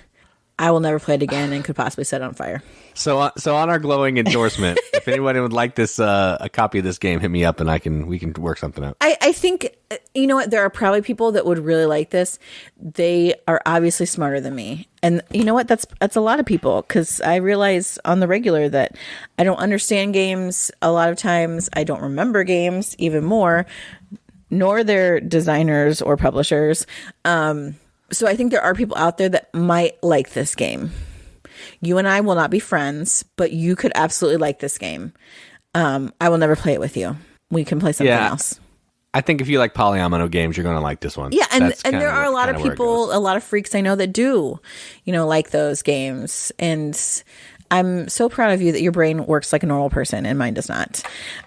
I will never play it again and could possibly set it on fire. So on our glowing endorsement, if anyone would like this, a copy of this game, hit me up and we can work something out. I think, you know what, there are probably people that would really like this. They are obviously smarter than me. And you know what, that's a lot of people, because I realize on the regular that I don't understand games a lot of times. I don't remember games even more, nor their designers or publishers. So I think there are people out there that might like this game. You and I will not be friends, but you could absolutely like this game. I will never play it with you. We can play something else. I think if you like polyomino games, you're going to like this one. Yeah, and there are a lot of people, a lot of freaks I know that do, like those games. And I'm so proud of you that your brain works like a normal person and mine does not.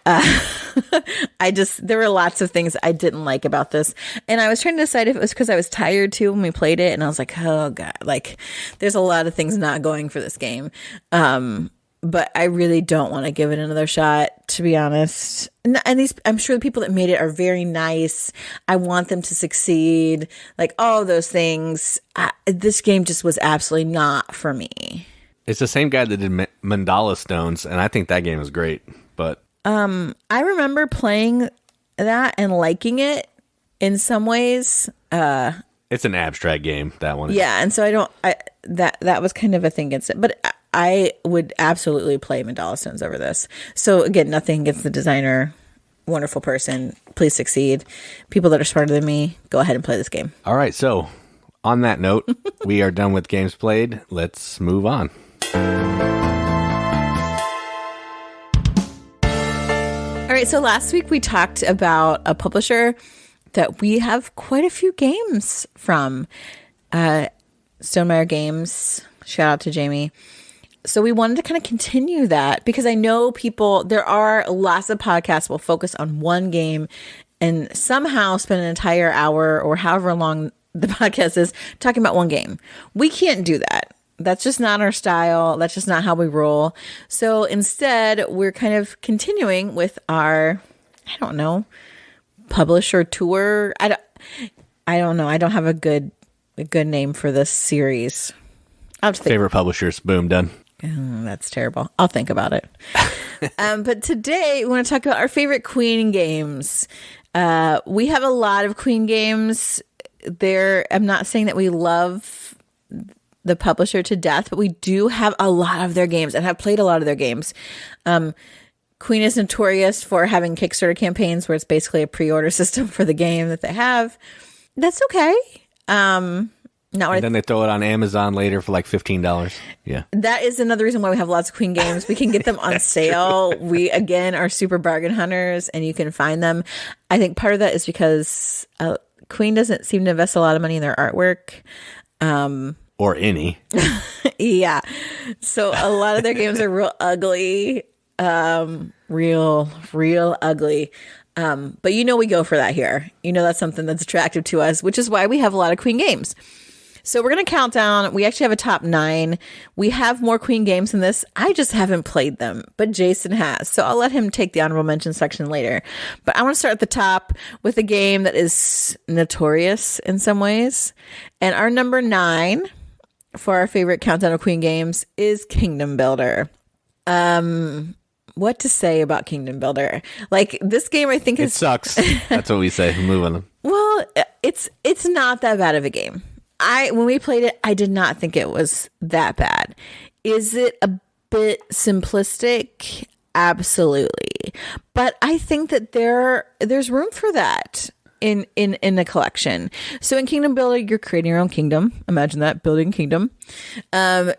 There were lots of things I didn't like about this. And I was trying to decide if it was because I was tired too when we played it. And I was like, oh God, like there's a lot of things not going for this game. But I really don't want to give it another shot, to be honest. And I'm sure the people that made it are very nice. I want them to succeed. Like all those things. This game just was absolutely not for me. It's the same guy that did Mandala Stones, and I think that game is great. But I remember playing that and liking it in some ways. It's an abstract game, that one. Yeah, and so that was kind of a thing against it. But I would absolutely play Mandala Stones over this. So again, nothing against the designer. Wonderful person. Please succeed. People that are smarter than me, go ahead and play this game. All right, so on that note, we are done with games played. Let's move on. All right, so last week we talked about a publisher that we have quite a few games from. Stonemaier Games. Shout out to Jamie. So we wanted to kind of continue that because I know there are lots of podcasts will focus on one game and somehow spend an entire hour or however long the podcast is talking about one game. We can't do that. That's just not our style. That's just not how we roll. So instead, we're kind of continuing with our, publisher tour. I don't know. I don't have a good name for this series. Favorite publishers. Boom, done. Oh, that's terrible. I'll think about it. But today, we want to talk about our favorite Queen games. We have a lot of Queen games. I'm not saying that we love the publisher to death, but we do have a lot of their games and have played a lot of their games. Queen is notorious for having Kickstarter campaigns where it's basically a pre-order system for the game that they have. That's okay. And then they throw it on Amazon later for like $15. Yeah. That is another reason why we have lots of Queen games. We can get them on sale. We, again, are super bargain hunters and you can find them. I think part of that is because Queen doesn't seem to invest a lot of money in their artwork. Or any. Yeah. So a lot of their games are real ugly. Real ugly. But we go for that here. That's something that's attractive to us, which is why we have a lot of Queen games. So we're going to count down. We actually have a top 9. We have more Queen games than this. I just haven't played them, but Jason has. So I'll let him take the honorable mention section later. But I want to start at the top with a game that is notorious in some ways. And our number 9 for our favorite countdown of Queen games is Kingdom Builder. What to say about Kingdom Builder? Like, this game, I think it sucks. That's what we say. Move on. Well, it's not that bad of a game. When we played it, I did not think it was that bad. Is it a bit simplistic? Absolutely. But I think that there's room for that in the collection. So in Kingdom Builder, you're creating your own kingdom. Imagine that, building a kingdom.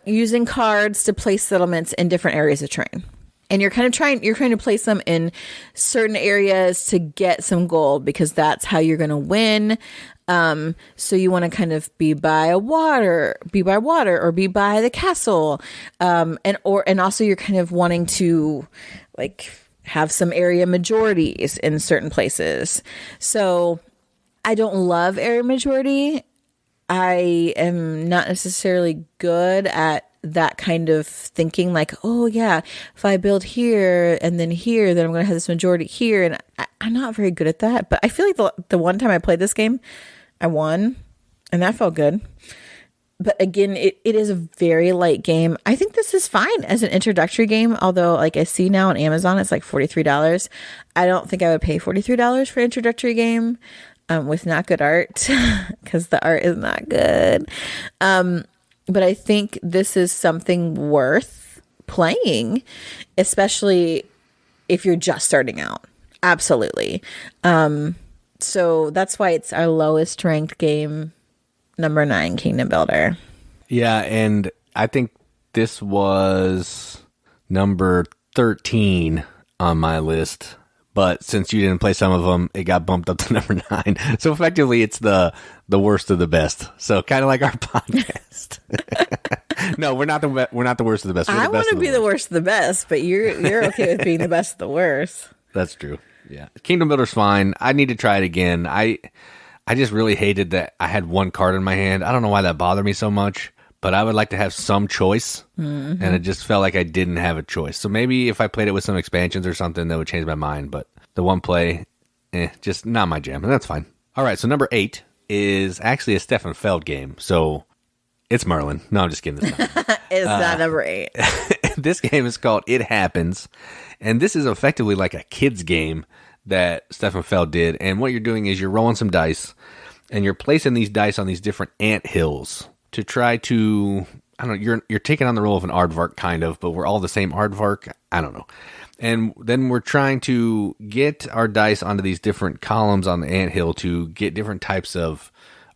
Using cards to place settlements in different areas of terrain. And you're trying to place them in certain areas to get some gold because that's how you're going to win. So you want to kind of be by water or be by the castle. And also you're kind of wanting to like have some area majorities in certain places. So I don't love area majority. I am not necessarily good at that kind of thinking, like, oh yeah, if I build here and then here, then I'm going to have this majority here. And I'm not very good at that. But I feel like the one time I played this game, I won, and that felt good. But again, it is a very light game. I think this is fine as an introductory game, although like I see now on Amazon, it's like $43. I don't think I would pay $43 for an introductory game with not good art because the art is not good. But I think this is something worth playing, especially if you're just starting out. Absolutely. So that's why it's our lowest ranked game, number 9, Kingdom Builder. Yeah, and I think this was number 13 on my list. But since you didn't play some of them, it got bumped up to number 9. So effectively, it's the worst of the best. So kind of like our podcast. No, we're not the worst of the best. I want to be the worst of the best, but you're okay with being the best of the worst. That's true. Yeah, Kingdom Builder's fine. I need to try it again. I just really hated that I had one card in my hand. I don't know why that bothered me so much, but I would like to have some choice, and it just felt like I didn't have a choice. So maybe if I played it with some expansions or something, that would change my mind. But the one play, just not my jam, and that's fine. All right, so number 8 is actually a Stefan Feld game. So it's Merlin. No, I'm just kidding. It's not number 8. This game is called It Happens, and this is effectively like a kid's game that Stefan Feld did. And what you're doing is you're rolling some dice, and you're placing these dice on these different ant hills to try to, I don't know, you're taking on the role of an aardvark kind of, but we're all the same aardvark. I don't know. And then we're trying to get our dice onto these different columns on the anthill to get different types of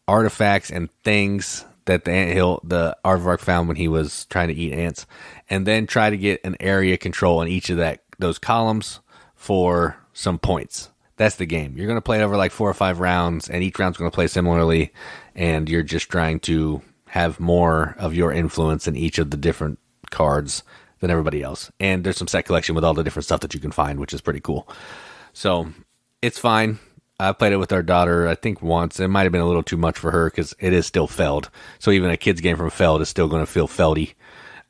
artifacts and things that the aardvark found when he was trying to eat ants, and then try to get an area control in each of those columns for some points. That's the game. You're going to play it over like 4 or 5 rounds, and each round's going to play similarly, and you're just trying to have more of your influence in each of the different cards than everybody else. And there's some set collection with all the different stuff that you can find, which is pretty cool. So it's fine. I played it with our daughter, I think once. It might have been a little too much for her because it is still Feld. So even a kid's game from Feld is still going to feel Feldy.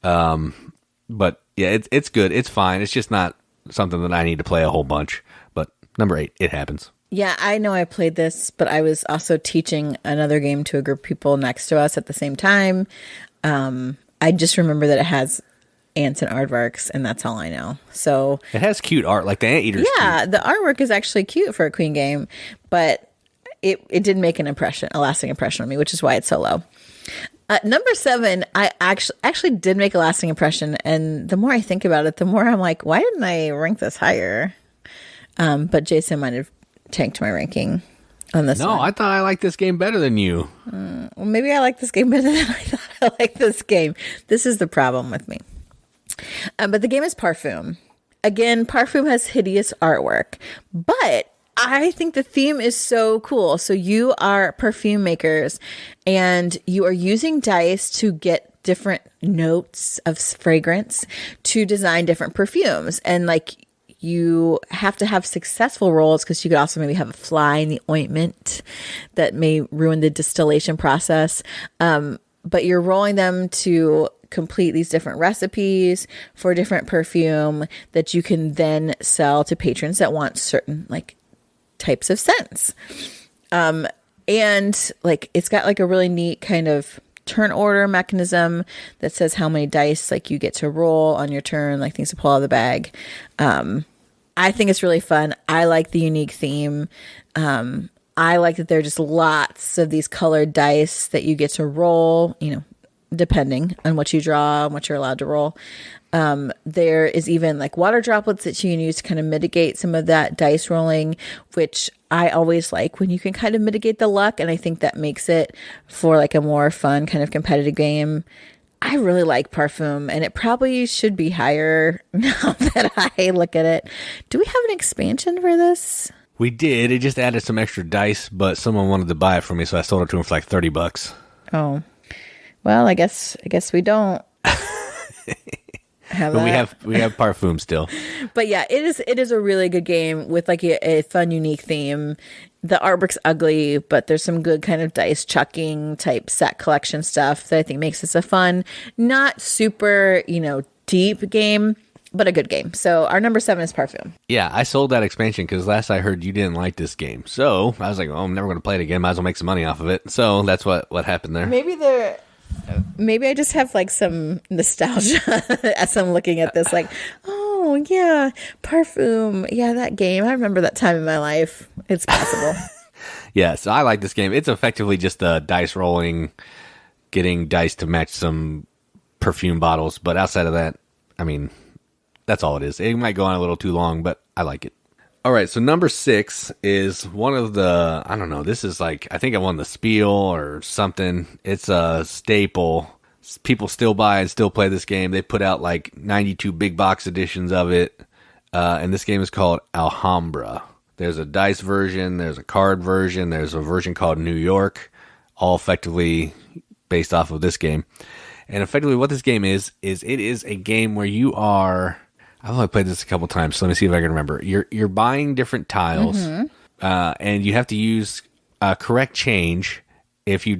But yeah, it's good. It's fine. It's just not something that I need to play a whole bunch. But number 8, It Happens. Yeah, I know I played this, but I was also teaching another game to a group of people next to us at the same time. I just remember that it has ants and aardvarks, and that's all I know. So it has cute art, like the anteaters. Yeah, cute. The artwork is actually cute for a Queen game, but it didn't make a lasting impression on me, which is why it's so low. Number 7, I actually did make a lasting impression, and the more I think about it, the more I'm like, why didn't I rank this higher? But Jason might have tanked my ranking on this one. No, I thought I liked this game better than you. Well, maybe I like this game better than I thought I liked this game. This is the problem with me. But the game is Parfum. Again, Parfum has hideous artwork, but I think the theme is so cool. So you are perfume makers, and you are using dice to get different notes of fragrance to design different perfumes. And like, you have to have successful rolls because you could also maybe have a fly in the ointment that may ruin the distillation process. But you're rolling them to complete these different recipes for different perfume that you can then sell to patrons that want certain like types of scents. And like, it's got like a really neat kind of turn order mechanism that says how many dice like you get to roll on your turn, like things to pull out of the bag. I think it's really fun. I like the unique theme. I like that there are just lots of these colored dice that you get to roll, depending on what you draw and what you're allowed to roll. There is even like water droplets that you can use to kind of mitigate some of that dice rolling, which I always like when you can kind of mitigate the luck. And I think that makes it for like a more fun kind of competitive game. I really like Parfum, and it probably should be higher now that I look at it. Do we have an expansion for this? We did. It just added some extra dice, but someone wanted to buy it from me, so I sold it to him for like $30. Oh, well, I guess we don't. But we have Parfum still. But yeah, it is a really good game with like a fun, unique theme. The artwork's ugly, but there's some good kind of dice chucking type set collection stuff that I think makes this a fun, not super, deep game, but a good game. So our number 7 is Parfum. Yeah, I sold that expansion because last I heard you didn't like this game. So I was like, I'm never going to play it again. Might as well make some money off of it. So that's what happened there. Maybe I just have like some nostalgia as I'm looking at this, like, oh yeah, Parfum. Yeah, that game. I remember that time in my life. It's possible. Yeah, so I like this game. It's effectively just dice rolling, getting dice to match some perfume bottles. But outside of that, I mean, that's all it is. It might go on a little too long, but I like it. All right, so number 6 is one of the, I don't know, this is like, I think I won the Spiel or something. It's a staple. People still buy and still play this game. They put out like 92 big box editions of it. And this game is called Alhambra. There's a dice version, there's a card version, there's a version called New York, all effectively based off of this game. And effectively what this game is it is a game where you are... I've only played this a couple times, so let me see if I can remember. You're buying different tiles, and you have to use correct change if you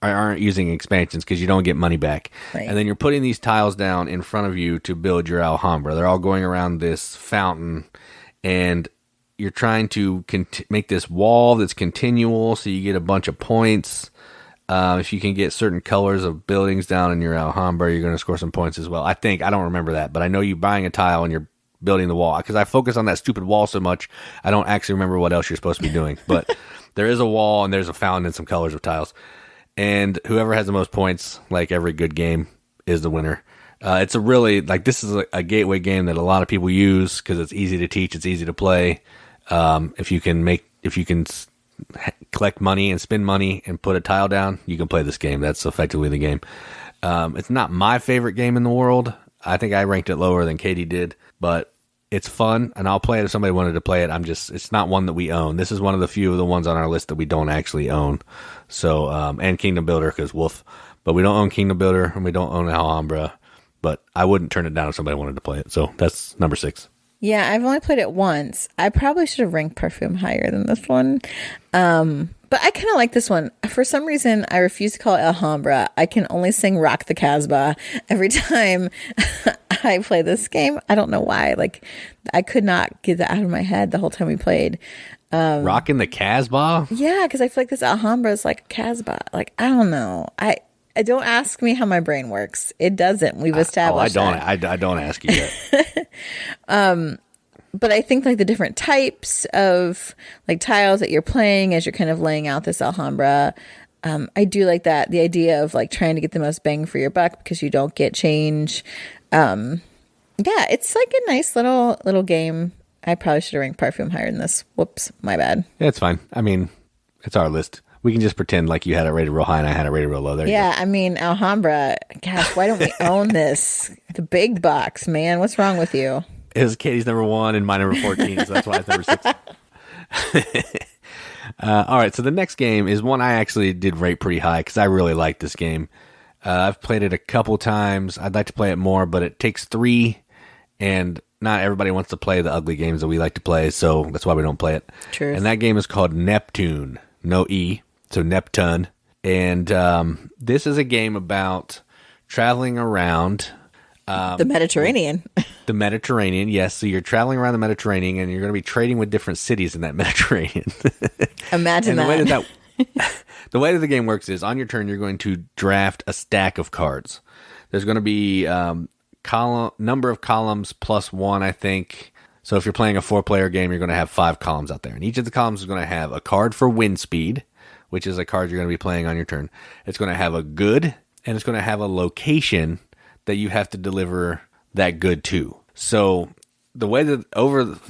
aren't using expansions because you don't get money back. Right. And then you're putting these tiles down in front of you to build your Alhambra. They're all going around this fountain, and you're trying to make this wall that's continual, so you get a bunch of points. If you can get certain colors of buildings down in your Alhambra, you're going to score some points as well. I don't remember that, but I know you're buying a tile and you're building the wall. Because I focus on that stupid wall so much, I don't actually remember what else you're supposed to be doing. But there is a wall and there's a fountain and some colors of tiles. And whoever has the most points, like every good game, is the winner. It's a really, this is a gateway game that a lot of people use because it's easy to teach, it's easy to play. If you can collect money and spend money and put a tile down, you can play this game. That's effectively the game. It's not my favorite game in the world. I think I ranked it lower than Katie did, but it's fun and I'll play it if somebody wanted to play it. It's not one that we own. This is one of the few of the ones on our list that we don't actually own. So, and Kingdom Builder because woof, but we don't own Kingdom Builder and we don't own Alhambra, but I wouldn't turn it down if somebody wanted to play it. So that's number 6. Yeah, I've only played it once. I probably should have ranked Parfum higher than this one. But I kind of like this one. For some reason, I refuse to call it Alhambra. I can only sing Rock the Casbah every time I play this game. I don't know why. I could not get that out of my head the whole time we played. Rocking the Casbah? Yeah, because I feel like this Alhambra is like a Casbah. I don't know. I don't ask me how my brain works. It doesn't. We've established I don't ask you that. But I think the different types of tiles that you're playing as you're kind of laying out this Alhambra, I do like that. The idea of trying to get the most bang for your buck because you don't get change. Yeah, it's a nice little game. I probably should have ranked Parfum higher than this. Whoops, my bad. Yeah, it's fine. I mean, it's our list. We can just pretend like you had it rated real high and I had it rated real low. There yeah, I mean, Alhambra, gosh, why don't we own this? The big box, man. What's wrong with you? It was Katie's number 1 and my number 14, so that's why it's number 6. All right, so the next game is one I actually did rate pretty high because I really like this game. I've played it a couple times. I'd like to play it more, but it takes 3, and not everybody wants to play the ugly games that we like to play, so that's why we don't play it. True. And that game is called Neptune. No E, so Neptun. And this is a game about traveling around... the Mediterranean. The Mediterranean, yes. So you're traveling around the Mediterranean, and you're going to be trading with different cities in that Mediterranean. Imagine that. The way that the game works is, on your turn, you're going to draft a stack of cards. There's going to be number of columns plus 1, I think. So if you're playing a 4-player game, you're going to have 5 columns out there. And each of the columns is going to have a card for wind speed, which is a card you're going to be playing on your turn. It's going to have a good, and it's going to have a location that you have to deliver that good to. So the way that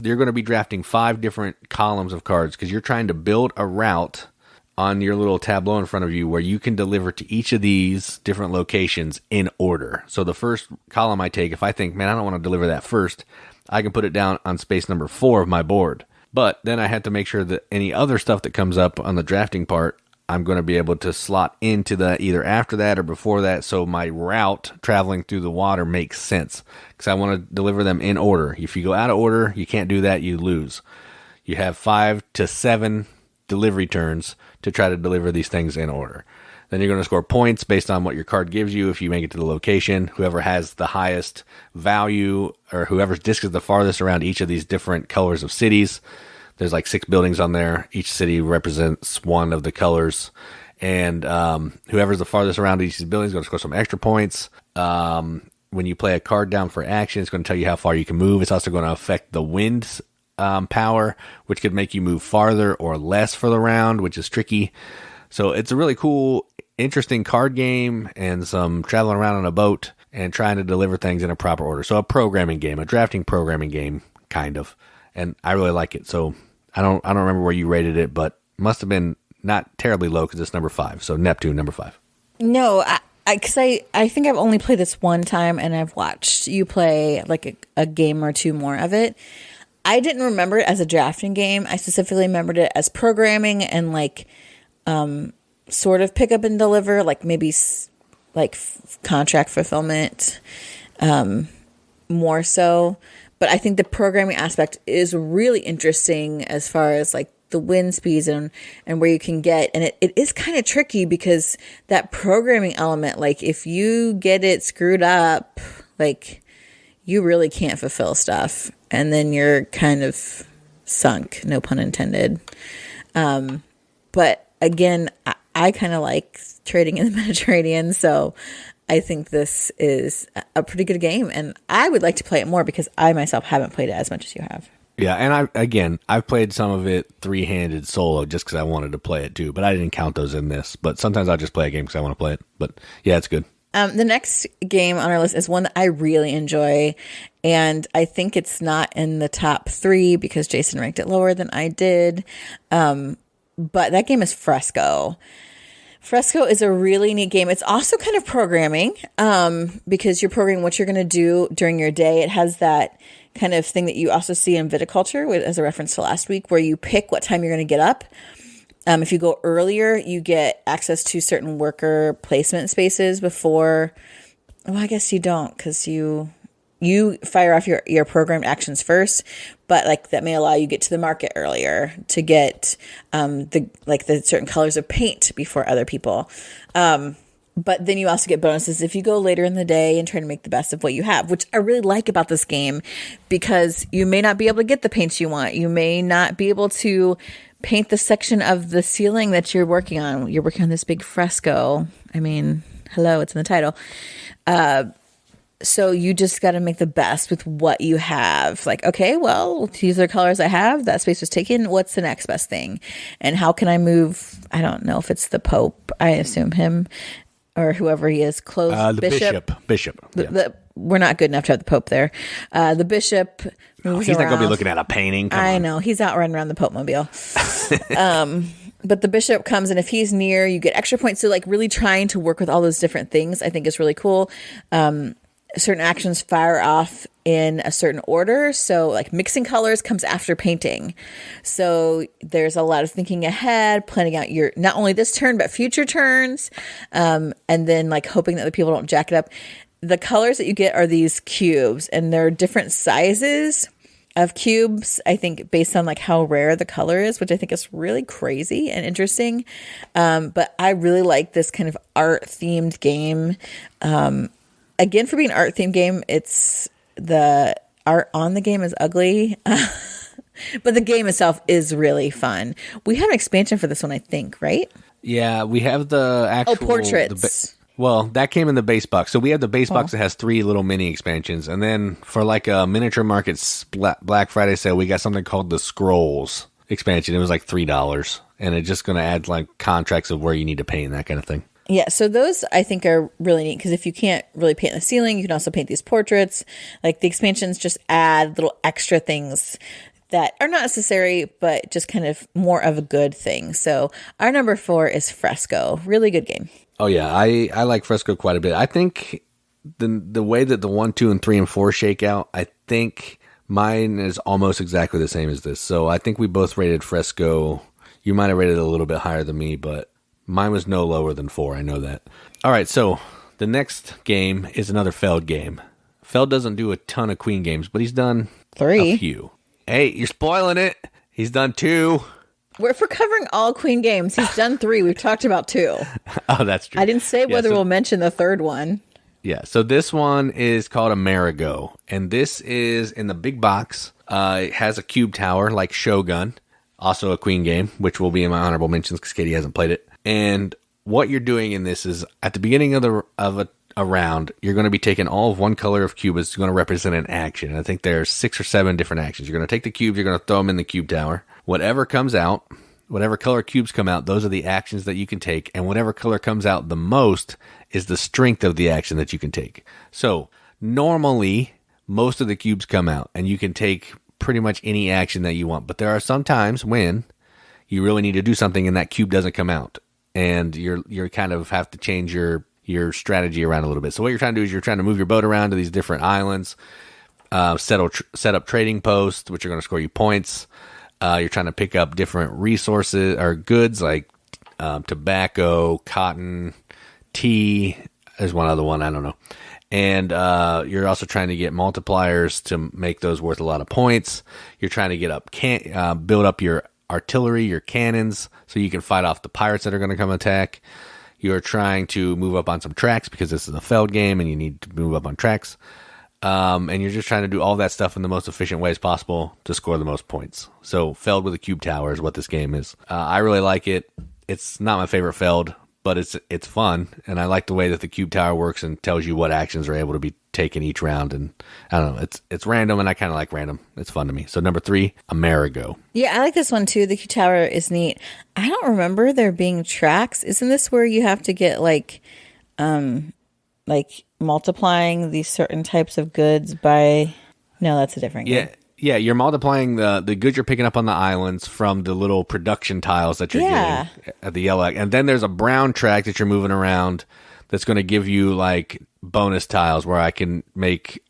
you're going to be drafting 5 different columns of cards because you're trying to build a route on your little tableau in front of you where you can deliver to each of these different locations in order. So the first column I take, if I think, man, I don't want to deliver that first, I can put it down on space number 4 of my board. But then I have to make sure that any other stuff that comes up on the drafting part, I'm going to be able to slot into the either after that or before that, so my route traveling through the water makes sense, because I want to deliver them in order. If you go out of order, you can't do that, you lose. You have 5 to 7 delivery turns to try to deliver these things in order. Then you're going to score points based on what your card gives you if you make it to the location. Whoever has the highest value, or whoever's disc is the farthest around each of these different colors of cities. There's like 6 buildings on there. Each city represents one of the colors. And whoever's the farthest around each of these buildings is going to score some extra points. When you play a card down for action, it's going to tell you how far you can move. It's also going to affect the wind power, which could make you move farther or less for the round, which is tricky. So it's a really cool, interesting card game, and some traveling around on a boat and trying to deliver things in a proper order. So a programming game, a drafting programming game, kind of. And I really like it. So I don't remember where you rated it, but must have been not terribly low because it's number 5. So Neptune, number 5. No, because I think I've only played this one time, and I've watched you play like a game or two more of it. I didn't remember it as a drafting game. I specifically remembered it as programming and like sort of pick up and deliver, like maybe like contract fulfillment more so. But I think the programming aspect is really interesting as far as like the wind speeds and where you can get. And it is kind of tricky because that programming element, like if you get it screwed up, like you really can't fulfill stuff. And then you're kind of sunk, no pun intended. But again, I kind of like trading in the Mediterranean. So I think this is a pretty good game, and I would like to play it more because I myself haven't played it as much as you have. Yeah, and I've played some of it three-handed solo just because I wanted to play it too, but I didn't count those in this. But sometimes I'll just play a game because I want to play it. But yeah, it's good. The next game on our list is one that I really enjoy, and I think it's not in the top 3 because Jason ranked it lower than I did. But that game is Fresco. Fresco is a really neat game. It's also kind of programming because you're programming what you're going to do during your day. It has that kind of thing that you also see in viticulture as a reference to last week, where you pick what time you're going to get up. If you go earlier, you get access to certain worker placement spaces before. Well, I guess you don't because you fire off your programmed actions first, but like that may allow you to get to the market earlier to get the certain colors of paint before other people. But then you also get bonuses if you go later in the day and try to make the best of what you have, which I really like about this game because you may not be able to get the paints you want. You may not be able to paint the section of the ceiling that you're working on. You're working on this big fresco. I mean, hello, it's in the title. So you just got to make the best with what you have. Like, okay, well, these are the colors I have. That space was taken. What's the next best thing? And how can I move? I don't know if it's the Pope. I assume him or whoever he is. Close Bishop. Yeah. We're not good enough to have the Pope there. The Bishop moves he's around. not going to be looking at a painting. I know. He's out running around the Pope mobile. But the Bishop comes, and if he's near, you get extra points. So, like, really trying to work with all those different things, I think is really cool. Certain actions fire off in a certain order. So like mixing colors comes after painting. So there's a lot of thinking ahead, planning out your, not only this turn, but future turns. And then like hoping that the people don't jack it up. The colors that you get are these cubes, and there are different sizes of cubes, I think based on like how rare the color is, which I think is really crazy and interesting. But I really like this kind of art themed game. Again, for being an art themed game, it's the art on the game is ugly, but the game itself is really fun. We have an expansion for this one, I think, right? Yeah, we have the actual portraits. Well, that came in the base box. So we have the base box that has 3 little mini expansions, and then for like a miniature market Black Friday sale, we got something called the Scrolls expansion. It was like $3, and it's just going to add like contracts of where you need to paint and that kind of thing. Yeah, so those I think are really neat because if you can't really paint the ceiling, you can also paint these portraits. Like the expansions just add little extra things that are not necessary, but just kind of more of a good thing. So our number 4 is Fresco. Really good game. Oh yeah, I like Fresco quite a bit. I think the way that the 1, 2, and 3 and 4 shake out, I think mine is almost exactly the same as this. So I think we both rated Fresco. You might have rated it a little bit higher than me, but mine was no lower than 4. I know that. All right, so the next game is another Feld game. Feld doesn't do a ton of Queen games, but he's done 3. A few. Hey, you're spoiling it. He's done 2. If we're covering all Queen games, he's done 3. We've talked about 2. Oh, that's true. I didn't say whether we'll mention the third one. Yeah, so this one is called Amerigo, and this is in the big box. It has a cube tower like Shogun, also a Queen game, which will be in my honorable mentions because Katie hasn't played it. And what you're doing in this is at the beginning of a round, you're going to be taking all of one color of cube. It's going to represent an action. And I think there's 6 or 7 different actions. You're going to take the cubes, you're going to throw them in the cube tower. Whatever comes out, whatever color cubes come out, those are the actions that you can take. And whatever color comes out the most is the strength of the action that you can take. So normally, most of the cubes come out, and you can take pretty much any action that you want. But there are some times when you really need to do something and that cube doesn't come out. And you're kind of have to change your strategy around a little bit. So what you're trying to do is you're trying to move your boat around to these different islands, set up trading posts, which are going to score you points. You're trying to pick up different resources or goods like tobacco, cotton, tea. There's one other one, I don't know. And you're also trying to get multipliers to make those worth a lot of points. You're trying to get up build up your artillery, your cannons, so you can fight off the pirates that are going to come attack. You're trying to move up on some tracks because this is a Feld game and you need to move up on tracks. And you're just trying to do all that stuff in the most efficient ways possible to score the most points. So Feld with a cube tower is what this game is. I really like it. It's not my favorite Feld, but it's fun. And I like the way that the cube tower works and tells you what actions are able to be taken each round. And I don't know, it's random, and I kind of like random. It's fun to me. So number 3, Amerigo. Yeah, I like this one too. The cube tower is neat. I don't remember there being tracks. Isn't this where you have to get like multiplying these certain types of goods by... No, that's a different game. Yeah, you're multiplying the goods you're picking up on the islands from the little production tiles that you're getting at the yellow. And then there's a brown track that you're moving around that's going to give you like bonus tiles where I can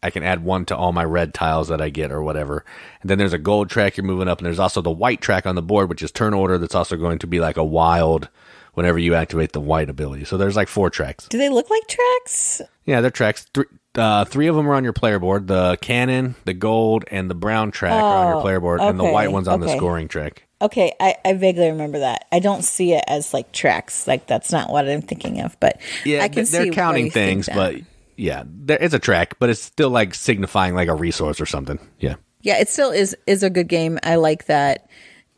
add 1 to all my red tiles that I get or whatever. And then there's a gold track you're moving up, and there's also the white track on the board, which is turn order. That's also going to be like a wild whenever you activate the white ability. So there's like 4 tracks. Do they look like tracks? Yeah, they're tracks. 3 of them are on your player board. The cannon, the gold, and the brown track are on your player board, and the white one's on the scoring track. Okay, I vaguely remember that. I don't see it as like tracks. Like that's not what I'm thinking of, but yeah, I can see they're counting things, but yeah, it's a track, but it's still like signifying like a resource or something. Yeah. Yeah, it still is a good game. I like that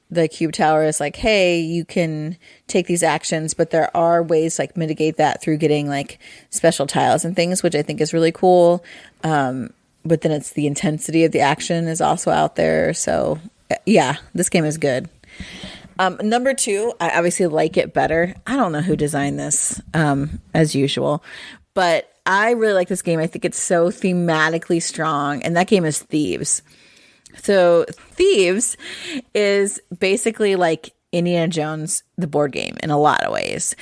the cube tower is like, hey, you can take these actions, but there are ways to like mitigate that through getting like special tiles and things, which I think is really cool. But then it's the intensity of the action is also out there. So yeah, this game is good. Number 2, I obviously like it better. I don't know who designed this, as usual, but I really like this game. I think it's so thematically strong, and that game is Thieves. So Thieves is basically like Indiana Jones, the board game, in a lot of ways.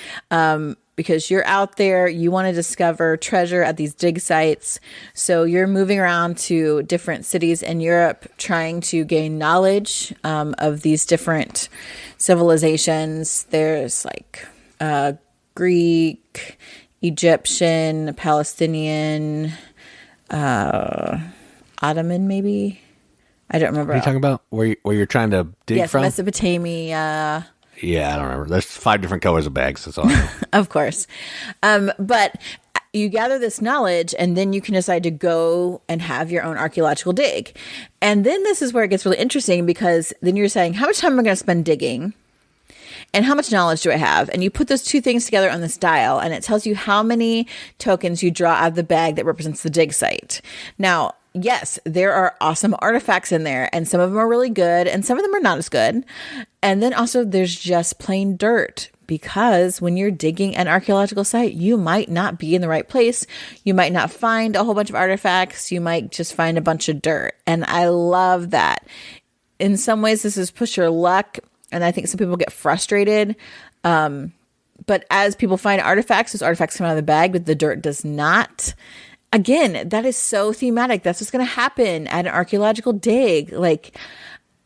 Because you're out there, you want to discover treasure at these dig sites. So you're moving around to different cities in Europe, trying to gain knowledge of these different civilizations. There's like Greek, Egyptian, Palestinian, Ottoman, maybe. I don't remember. What are you talking about? Where you're trying to dig from? Yes, Mesopotamia. Yeah, I don't remember. There's 5 different colors of bags. That's all I know. Of course. But you gather this knowledge, and then you can decide to go and have your own archaeological dig. And then this is where it gets really interesting, because then you're saying, how much time am I going to spend digging? And how much knowledge do I have? And you put those 2 things together on this dial, and it tells you how many tokens you draw out of the bag that represents the dig site. Now, yes, there are awesome artifacts in there, and some of them are really good, and some of them are not as good. And then also there's just plain dirt, because when you're digging an archaeological site, you might not be in the right place. You might not find a whole bunch of artifacts. You might just find a bunch of dirt. And I love that. in some ways this is push your luck, and I think some people get frustrated. But as people find artifacts, those artifacts come out of the bag, but the dirt does not. Again, that is so thematic. That's what's going to happen at an archaeological dig. Like,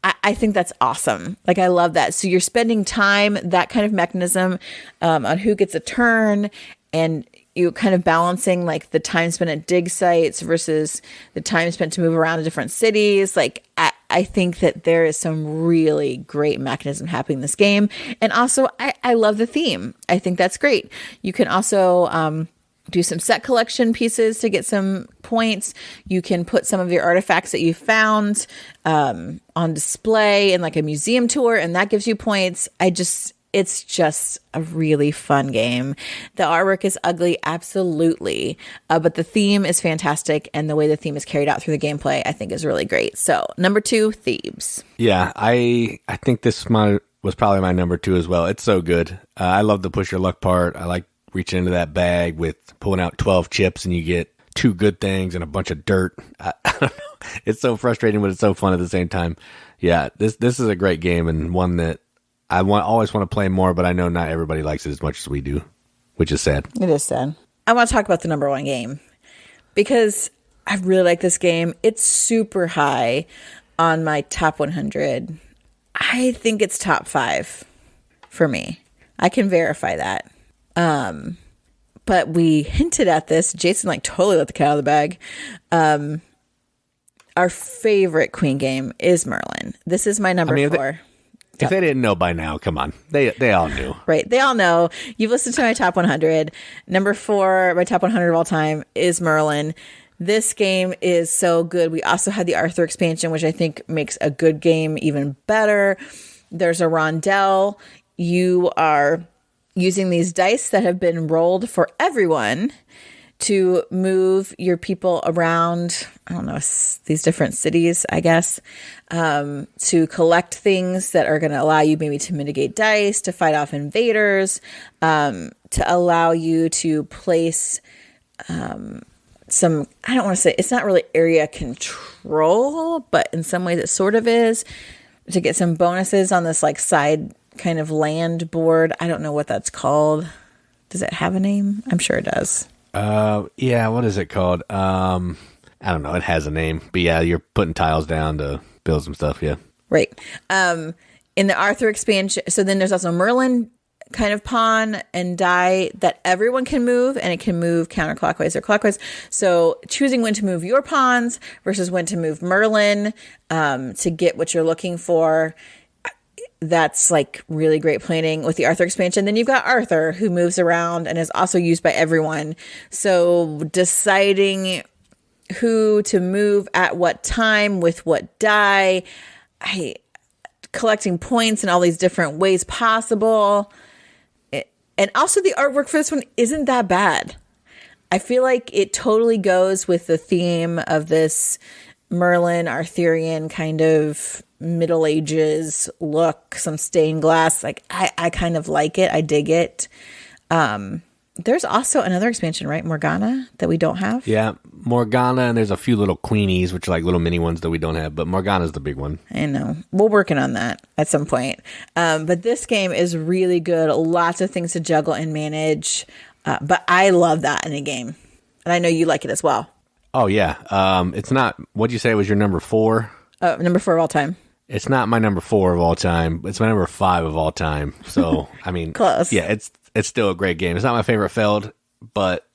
I think that's awesome. Like, I love that. So you're spending time, that kind of mechanism, on who gets a turn, and you kind of balancing like the time spent at dig sites versus the time spent to move around to different cities. Like, I think that there is some really great mechanism happening in this game. And also, I love the theme. I think that's great. You can also do some set collection pieces to get some points. You can put some of your artifacts that you found on display in like a museum tour, and that gives you points. It's just a really fun game. The artwork is ugly, absolutely. But the theme is fantastic, and the way the theme is carried out through the gameplay, I think, is really great. So, number 2, Thieves. Yeah, I think this was probably my number 2 as well. It's so good. I love the push your luck part. I like reaching into that bag with pulling out 12 chips, and you get 2 good things and a bunch of dirt. I don't know. It's so frustrating, but it's so fun at the same time. Yeah, this is a great game, and one that I always want to play more, but I know not everybody likes it as much as we do, which is sad. It is sad. I want to talk about the number 1 game because I really like this game. It's super high on my top 100. I think it's top 5 for me. I can verify that. But we hinted at this. Jason like totally let the cat out of the bag. Our favorite Queen game is Merlin. This is my number 4. If they didn't know by now, come on. They all knew. Right. They all know. You've listened to my top 100. Number 4, my top 100 of all time, is Merlin. This game is so good. We also had the Arthur expansion, which I think makes a good game even better. There's a rondel. You are using these dice that have been rolled for everyone to move your people around, I don't know, these different cities, I guess, to collect things that are going to allow you maybe to mitigate dice, to fight off invaders, to allow you to place some, I don't want to say, it's not really area control, but in some ways it sort of is, to get some bonuses on this like side kind of land board. I don't know what that's called. Does it have a name? I'm sure it does. Yeah, what is it called? I don't know. It has a name, but yeah, you're putting tiles down to build some stuff. Yeah. Right. In the Arthur expansion. So then there's also Merlin kind of pawn and die that everyone can move, and it can move counterclockwise or clockwise. So choosing when to move your pawns versus when to move Merlin, to get what you're looking for. That's like really great planning with the Arthur expansion. Then you've got Arthur, who moves around and is also used by everyone. So deciding who to move at what time with what die, collecting points in all these different ways possible. And also the artwork for this one isn't that bad. I feel like it totally goes with the theme of this Merlin Arthurian kind of Middle Ages look, some stained glass. Like I kind of like it. I dig it. There's also another expansion, right? Morgana, that we don't have. Yeah, Morgana, and there's a few little queenies, which are like little mini ones that we don't have, but Morgana's the big one. I know. We're working on that at some point. But this game is really good. Lots of things to juggle and manage. But I love that in a game. And I know you like it as well. Oh, yeah. It's not, what'd you say was your number 4? Number 4 of all time. It's not my number 4 of all time. It's my number 5 of all time. So, I mean, close. Yeah, it's still a great game. It's not my favorite Feld, but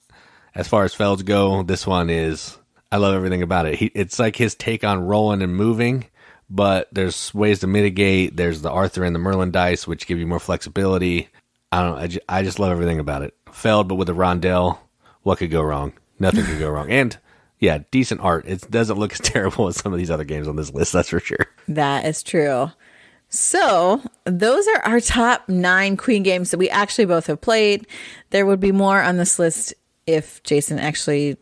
as far as Felds go, this one is, I love everything about it. It's like his take on rolling and moving, but there's ways to mitigate. There's the Arthur and the Merlin dice, which give you more flexibility. I don't know. I just love everything about it. Feld, but with a rondel, what could go wrong? Nothing could go wrong. And yeah, decent art. It doesn't look as terrible as some of these other games on this list, that's for sure. That is true. So those are our top 9 Queen games that we actually both have played. There would be more on this list if Jason actually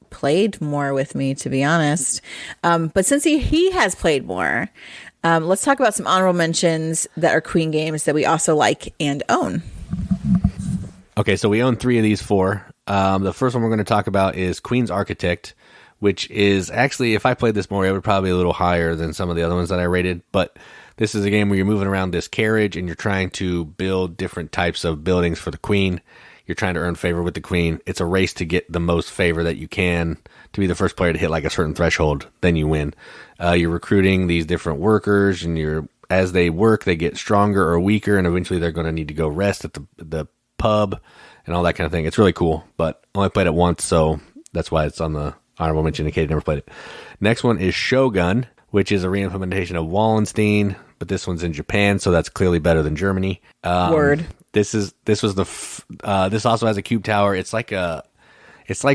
played more with me, to be honest. But since he has played more, let's talk about some honorable mentions that are Queen games that we also like and own. Okay, so we own 3 of these 4. The first one we're going to talk about is Queen's Architect, which is actually, if I played this more, it would probably be a little higher than some of the other ones that I rated. But this is a game where you're moving around this carriage and you're trying to build different types of buildings for the queen. You're trying to earn favor with the queen. It's a race to get the most favor that you can, to be the first player to hit like a certain threshold, then you win. You're recruiting these different workers, and as they work, they get stronger or weaker, and eventually they're going to need to go rest at the pub and all that kind of thing. It's really cool, but I only played it once, so that's why it's on the honorable mention in case you never played it. Next one is Shogun, which is a reimplementation of Wallenstein, but this one's in Japan, so that's clearly better than Germany. Word. This also has a cube tower. It's like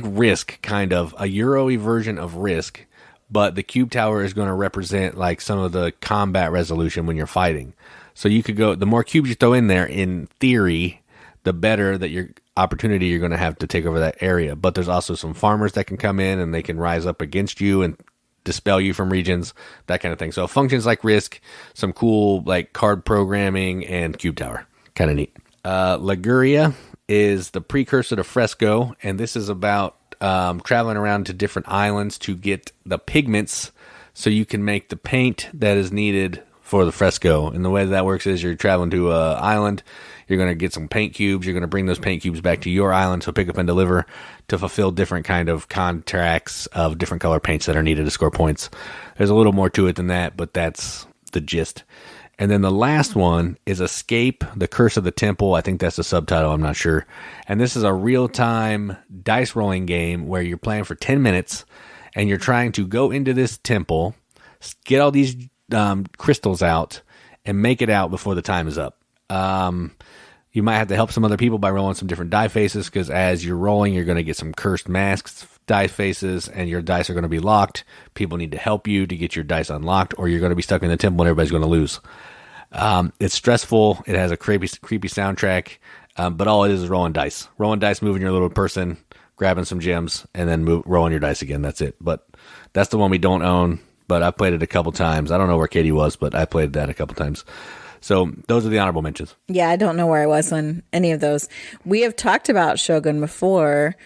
Risk, kind of a Euro-y version of Risk, but the cube tower is going to represent like some of the combat resolution when you're fighting. So you could go, the more cubes you throw in there, in theory, the better that your opportunity you're going to have to take over that area. But there's also some farmers that can come in and they can rise up against you and dispel you from regions, that kind of thing. So it functions like Risk, some cool like card programming, and cube tower. Kind of neat. Liguria is the precursor to Fresco, and this is about traveling around to different islands to get the pigments so you can make the paint that is needed for the fresco. And the way that works is you're traveling to an island, you're going to get some paint cubes, you're going to bring those paint cubes back to your island, so pick up and deliver to fulfill different kind of contracts of different color paints that are needed to score points. There's a little more to it than that, but that's the gist. And then the last one is Escape, the Curse of the Temple. I think that's the subtitle. I'm not sure. And this is a real-time dice rolling game where you're playing for 10 minutes and you're trying to go into this temple, get all these crystals out, and make it out before the time is up. You might have to help some other people by rolling some different die faces, because as you're rolling, you're going to get some cursed masks die faces, and your dice are going to be locked. People need to help you to get your dice unlocked, or you're going to be stuck in the temple and everybody's going to lose. It's stressful. It has a creepy soundtrack, but all it is rolling dice. Rolling dice, moving your little person, grabbing some gems, and then rolling your dice again. That's it. But that's the one we don't own, but I played it a couple times. I don't know where Katie was, but I played that a couple times. So those are the honorable mentions. Yeah, I don't know where I was on any of those. We have talked about Shogun before,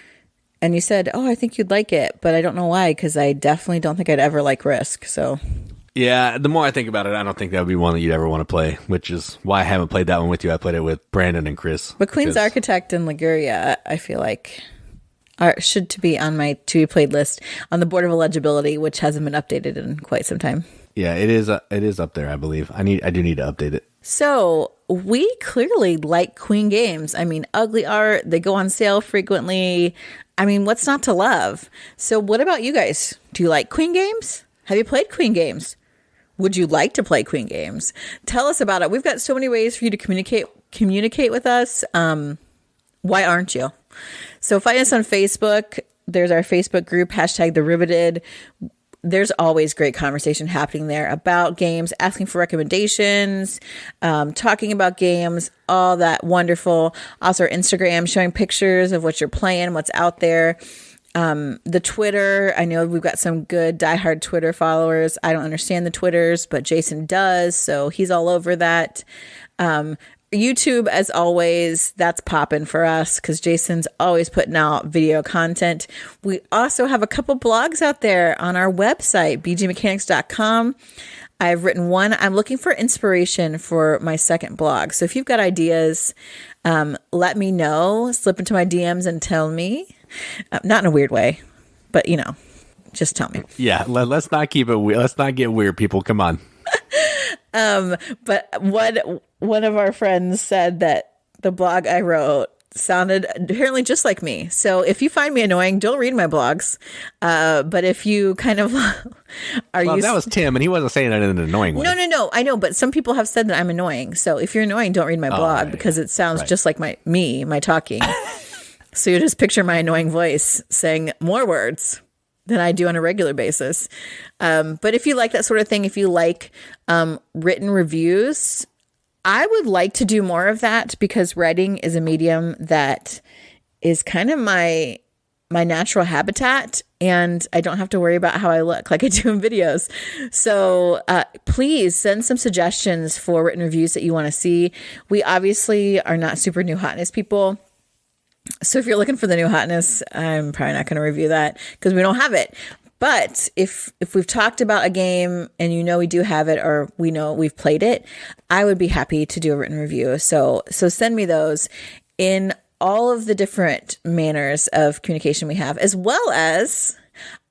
and you said, oh, I think you'd like it, but I don't know why, because I definitely don't think I'd ever like Risk. So yeah, the more I think about it, I don't think that would be one that you'd ever want to play, which is why I haven't played that one with you. I played it with Brandon and Chris. But Queen's Architect and Liguria, I feel like, should to be on my to-be-played list on the board of eligibility, which hasn't been updated in quite some time. Yeah, it is up there, I believe. I do need to update it. So we clearly like Queen games. I mean, ugly art, they go on sale frequently. I mean, what's not to love? So what about you guys? Do you like Queen games? Have you played Queen games? Would you like to play Queen games? Tell us about it. We've got so many ways for you to communicate with us. Why aren't you? So find us on Facebook. There's our Facebook group, #TheRiveted. There's always great conversation happening there about games, asking for recommendations, talking about games, all that wonderful. Also, our Instagram, showing pictures of what you're playing, what's out there. The Twitter, I know we've got some good diehard Twitter followers. I don't understand the Twitters, but Jason does, so he's all over that. YouTube, as always, that's popping for us because Jason's always putting out video content. We also have a couple blogs out there on our website, bgmechanics.com. I've written one. I'm looking for inspiration for my second blog. So if you've got ideas, let me know. Slip into my DMs and tell me. Not in a weird way, but, just tell me. Yeah, let's not keep it weird. Let's not get weird, people. Come on. But one of our friends said that the blog I wrote sounded apparently just like me. So if you find me annoying, don't read my blogs. But if you kind of that was Tim, and he wasn't saying that in an annoying way. No. I know, but some people have said that I'm annoying. So if you're annoying, don't read my blog because it sounds just like my talking. So you just picture my annoying voice saying more words than I do on a regular basis. But if you like that sort of thing, if you like written reviews, I would like to do more of that because writing is a medium that is kind of my natural habitat, and I don't have to worry about how I look like I do in videos. So please send some suggestions for written reviews that you want to see. We obviously are not super new hotness people. So if you're looking for the new hotness, I'm probably not going to review that because we don't have it. But if we've talked about a game and you know we do have it, or we know we've played it, I would be happy to do a written review. So send me those in all of the different manners of communication we have, as well as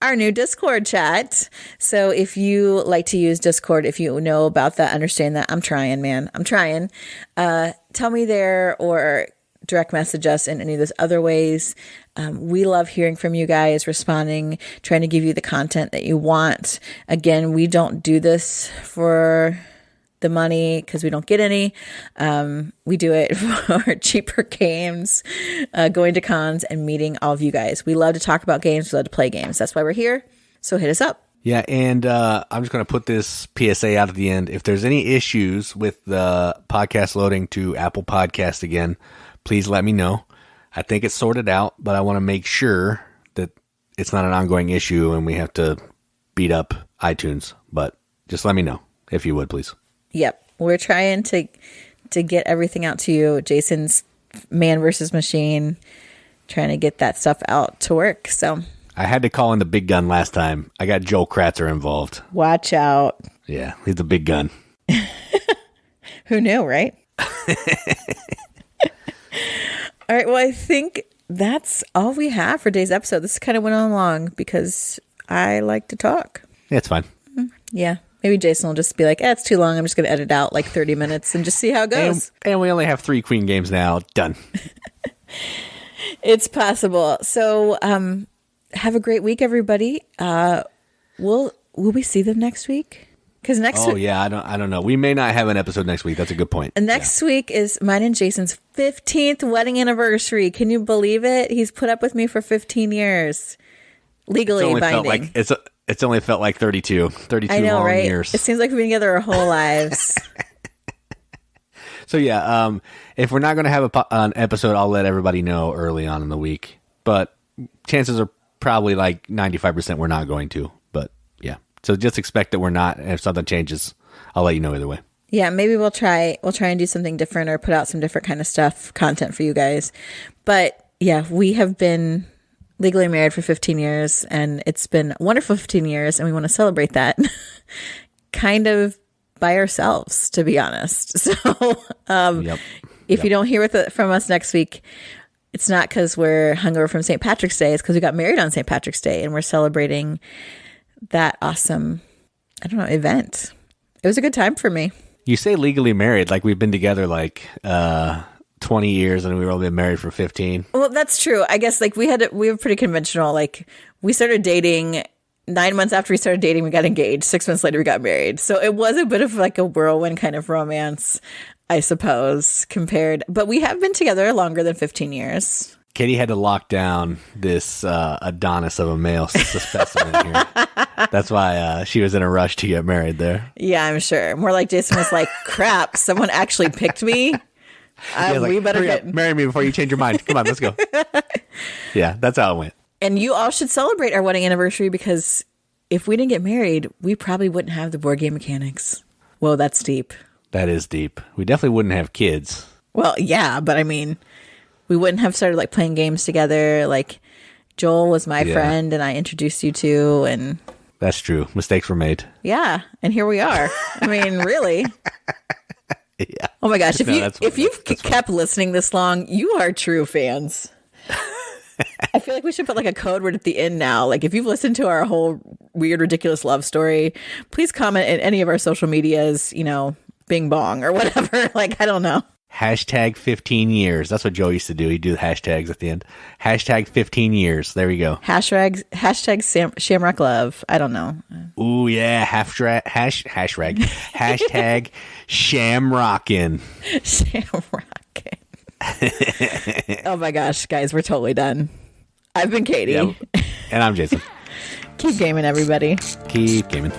our new Discord chat. So if you like to use Discord, if you know about that, understand that, I'm trying, man. I'm trying. Tell me there, or direct message us in any of those other ways. We love hearing from you guys, responding, trying to give you the content that you want. Again, we don't do this for the money because we don't get any. We do it for cheaper games, going to cons and meeting all of you guys. We love to talk about games. We love to play games. That's why we're here. So hit us up. Yeah, and I'm just going to put this PSA out at the end. If there's any issues with the podcast loading to Apple Podcast again, please let me know. I think it's sorted out, but I want to make sure that it's not an ongoing issue and we have to beat up iTunes. But just let me know, if you would, please. Yep. We're trying to get everything out to you. Jason's man versus machine, trying to get that stuff out to work. So I had to call in the big gun last time. I got Joel Kratzer involved. Watch out. Yeah, he's the big gun. Who knew, right? All right. Well, I think that's all we have for today's episode. This kind of went on long because I like to talk. Yeah, it's fine. Yeah. Maybe Jason will just be like, it's too long. I'm just going to edit out like 30 minutes and just see how it goes. And we only have 3 Queen games now. Done. It's possible. So have a great week, everybody. Will we see them next week? Because next week, yeah, I don't know. We may not have an episode next week. That's a good point. And next week is mine and Jason's 15th wedding anniversary. Can you believe it? He's put up with me for 15 years. Legally binding. It's only felt like 32 I know, long right? years. It seems like we've been together our whole lives. So yeah, if we're not going to have an episode, I'll let everybody know early on in the week. But chances are probably like 95% we're not going to. But yeah, so just expect that we're not. And if something changes, I'll let you know either way. Yeah, maybe we'll try and do something different or put out some different kind of content for you guys. But yeah, we have been legally married for 15 years, and it's been a wonderful 15 years, and we want to celebrate that kind of by ourselves, to be honest. So if you don't hear from us next week, it's not because we're hungover from St. Patrick's Day. It's because we got married on St. Patrick's Day, and we're celebrating that awesome, event. It was a good time for me. You say legally married, like we've been together like 20 years and we've only been married for 15. Well, that's true. I guess like we were pretty conventional. Like we started dating 9 months after we started dating, we got engaged. 6 months later, we got married. So it was a bit of like a whirlwind kind of romance, I suppose, but we have been together longer than 15 years. Katie had to lock down this Adonis of a male specimen here. That's why she was in a rush to get married there. Yeah, I'm sure. More like Jason was like, crap, someone actually picked me. We better marry me before you change your mind. Come on, let's go. Yeah, that's how it went. And you all should celebrate our wedding anniversary, because if we didn't get married, we probably wouldn't have the board game mechanics. Whoa, that's deep. That is deep. We definitely wouldn't have kids. Well, yeah, but I mean, we wouldn't have started like playing games together. Like Joel was my friend and I introduced you to, and that's true. Mistakes were made. Yeah, and here we are. I mean, really. Yeah. Oh my gosh, if you've kept listening this long, you are true fans. I feel like we should put like a code word at the end now. Like if you've listened to our whole weird, ridiculous love story, please comment in any of our social medias, bing bong or whatever. Like, I don't know. Hashtag 15 years. That's what Joe used to do. He'd do the hashtags at the end. Hashtag 15 years. There we go. Hashtag Shamrock Love. I don't know. Ooh, yeah. Hashtag Shamrockin'. Shamrockin'. Oh my gosh, guys, we're totally done. I've been Katie. Yep. And I'm Jason. Keep gaming, everybody. Keep gaming.